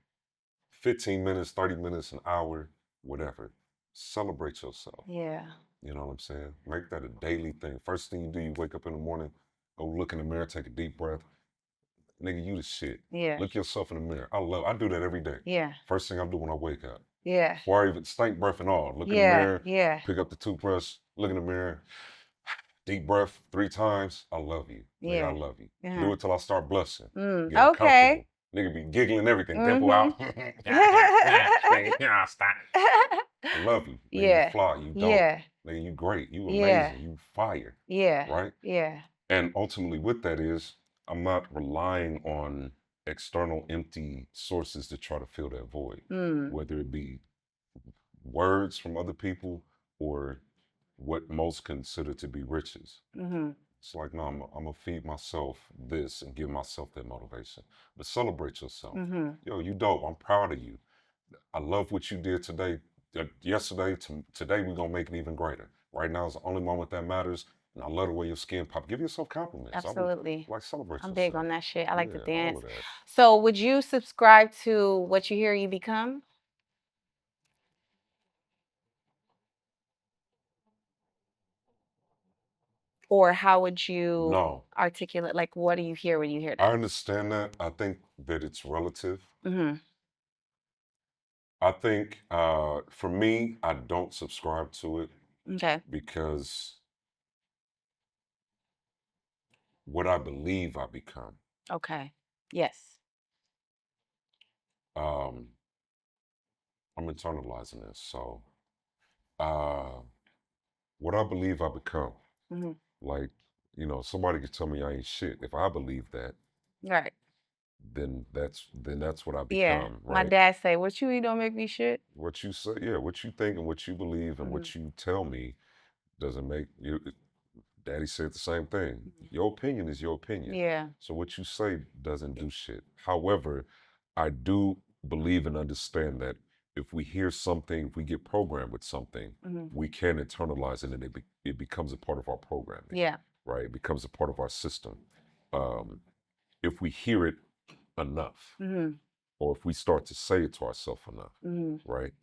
15 minutes, 30 minutes, an hour, whatever. Celebrate yourself. Yeah. You know what I'm saying? Make that a daily thing. First thing you do, you wake up in the morning, go look in the mirror, take a deep breath. Nigga, you the shit. Yeah. Look yourself in the mirror. I do that every day. Yeah. First thing I do when I wake up. Yeah. Before I even stink breath and all. Look in the mirror. Yeah. Pick up the toothbrush, look in the mirror. Deep breath 3 times. I love you. Yeah. Nigga, I love you. Do it till I start blushing. Get Okay. Nigga be giggling everything. Dimple out. Stop. I love you. Nigga, you fly. You dope. Yeah. Nigga, you great. You amazing. You fire. Yeah. Right? Yeah. And ultimately with that is, I'm not relying on external empty sources to try to fill that void. Whether it be words from other people or what most consider to be riches. It's like, no, I'm gonna feed myself this and give myself that motivation. But celebrate yourself. Yo, you dope. I'm proud of you. I love what you did today. Yesterday, today, we're gonna make it even greater. Right now is the only moment that matters. And I love the way your skin pop. Give yourself compliments. Absolutely. Celebrate yourself. I'm big on that shit. I like to dance. All of that. So would you subscribe to What You Hear You Become? Or how would you No, articulate, like, what do you hear when you hear I that? understand that. I think that it's relative. Mm-hmm. I think for me, I don't subscribe to it Okay. because what I believe I become. Okay. Yes. Um, I'm internalizing this. So, uh, what I believe I become. Mm-hmm. Like, somebody could tell me I ain't shit. If I believe that, Right. then that's what I Yeah. become, My right? dad say, "What you eat don't make me shit." What you say, yeah, what you think and what you believe and Mm-hmm. what you tell me doesn't make you. Daddy said the same thing. Your opinion is your opinion. Yeah. So what you say doesn't do shit. However, I do believe and understand that if we hear something, if we get programmed with something, Mm-hmm. we can internalize it and it becomes a part of our programming, Yeah. right? It becomes a part of our system. Um, if we hear it enough, Mm-hmm. or if we start to say it to ourselves enough, Mm-hmm. right?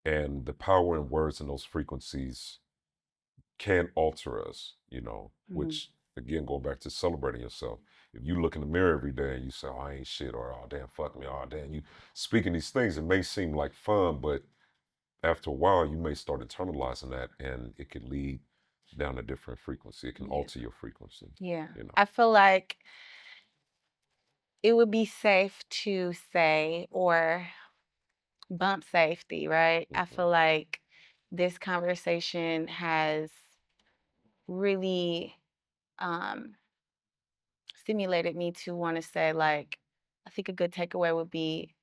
And the power in words and those frequencies can alter us, Mm-hmm. which again, go back to celebrating yourself. If you look in the mirror every day and you say, oh, I ain't shit, or oh, damn, fuck me, oh, damn, you speaking these things, it may seem like fun, but after a while, you may start internalizing that and it could lead down a different frequency. It can Yeah. alter your frequency. Yeah. You know. I feel like it would be safe to say, or bump safety, right? I feel like this conversation has really um, stimulated me to want to say, like, I think a good takeaway would be,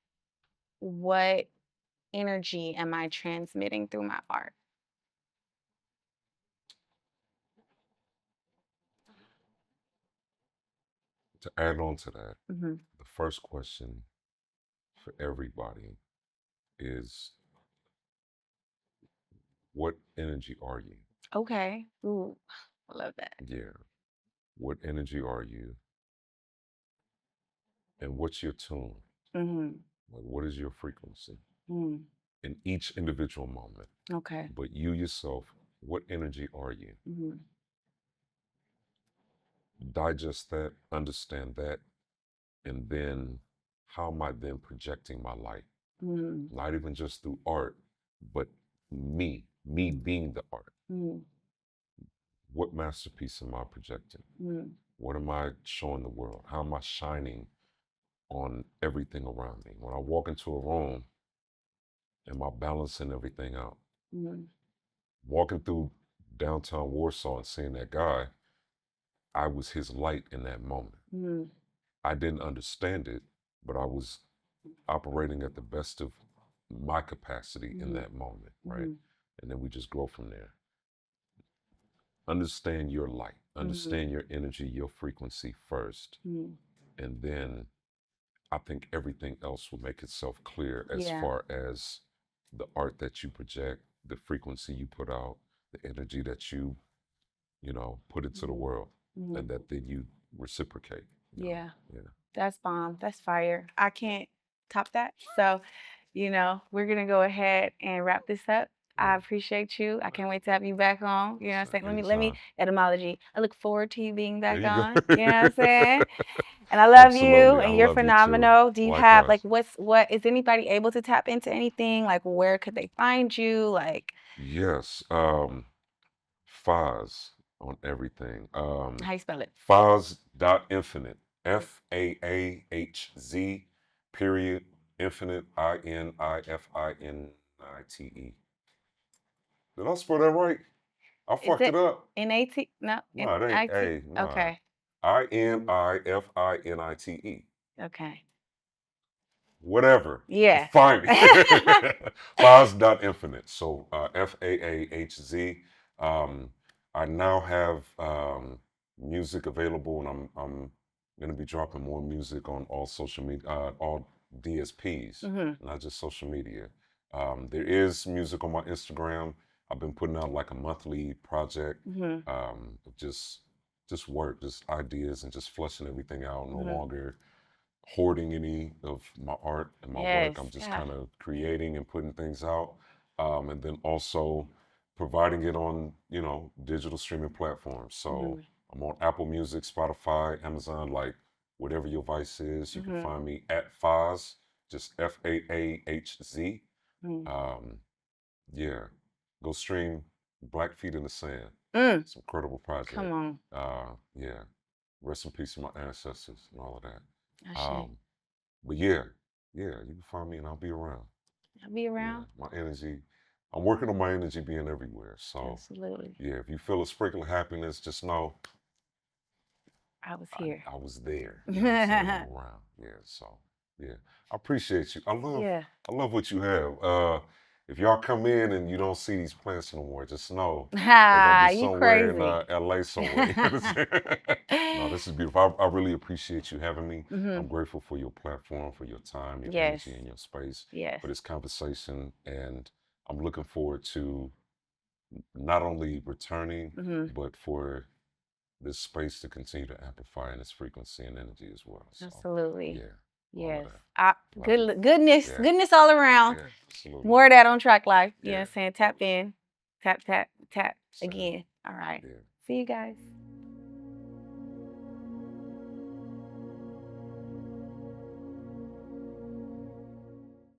what energy am I transmitting through my art? To add on to that, Mm-hmm. the first question for everybody is, what energy are you? Okay. Ooh, I love that. Yeah. What energy are you? And what's your tune? Mm-hmm. Like, what is your frequency Mm. in each individual moment? Okay. But you yourself, what energy are you? Mm-hmm. Digest that, understand that, and then how am I then projecting my light? Mm-hmm. Not even just through art, but me being the art. Mm-hmm. What masterpiece am I projecting? Mm-hmm. What am I showing the world? How am I shining on everything around me? When I walk into a room, am I balancing everything out? Mm-hmm. Walking through downtown Warsaw and seeing that guy, I was his light in that moment. Mm-hmm. I didn't understand it, but I was operating at the best of my capacity in that moment, right? And then we just grow from there. Understand your light, understand your energy, your frequency first, Mm-hmm. and then I think everything else will make itself clear as Yeah. far as the art that you project, the frequency you put out, the energy that you put into the world, Mm-hmm. and that then you reciprocate. Yeah. Yeah. That's bomb. That's fire. I can't top that. So, we're going to go ahead and wrap this up. I appreciate you. I can't wait to have you back on. You know what I'm saying? Let me Anytime. etymology. I look forward to you being There back you go. on. You know what I'm saying? And I love you Absolutely. I and you're love you too. phenomenal. Do you have, like, Likewise. what is anybody able to tap into anything? Like, where could they find you? Like, Yes. Faahz on everything. how you spell it? Faahz.infinite. Faahz period infinite INIFINITE. Did I spell that right? I Is fucked it it up. N-A-T? No, No, it ain't N-I-T? A. Nah. Okay. INIFINITE. Okay. Whatever. Yeah. Find me. Faahz.infinite. So FAAHZ. Um, I now have music available, and I'm going to be dropping more music on all social media, all DSPs, Mm-hmm. not just social media. There is music on my Instagram. I've been putting out like a monthly project, Mm-hmm. of just work, just ideas, and just flushing everything out. No Mm-hmm. longer hoarding any of my art and my work. Yes. I'm just Yeah. kind of creating and putting things out. And then also, providing it on, digital streaming platforms. So I'm on Apple Music, Spotify, Amazon, like whatever your vice is. You can find me at Faahz, just Faahz. Yeah, go stream Black Feet in the Sand. It's an incredible project. Come on. Yeah, rest in peace to my ancestors and all of that. Ashe. But yeah, you can find me and I'll be around. I'll be around. Yeah, my energy. I'm working on my energy being everywhere. So Absolutely. yeah, if you feel a sprinkle of happiness, just know I was here. I was there. You know what I'm saying? I'm around. Yeah. So yeah, I appreciate you. I love what you have. If y'all come in and you don't see these plants no more, just know they're gonna be You somewhere crazy. in LA somewhere. No, this is beautiful. I really appreciate you having me. I'm grateful for your platform, for your time, your energy, and your space for this conversation. And I'm looking forward to not only returning, but for this space to continue to amplify in its frequency and energy as well. So, Absolutely. Yeah. Yes. Love Goodness all around. Yeah, absolutely. More of that on Traklife. You know Yeah. what I'm saying? Tap in. Tap, tap, tap Same. again. All right. Yeah. See you guys.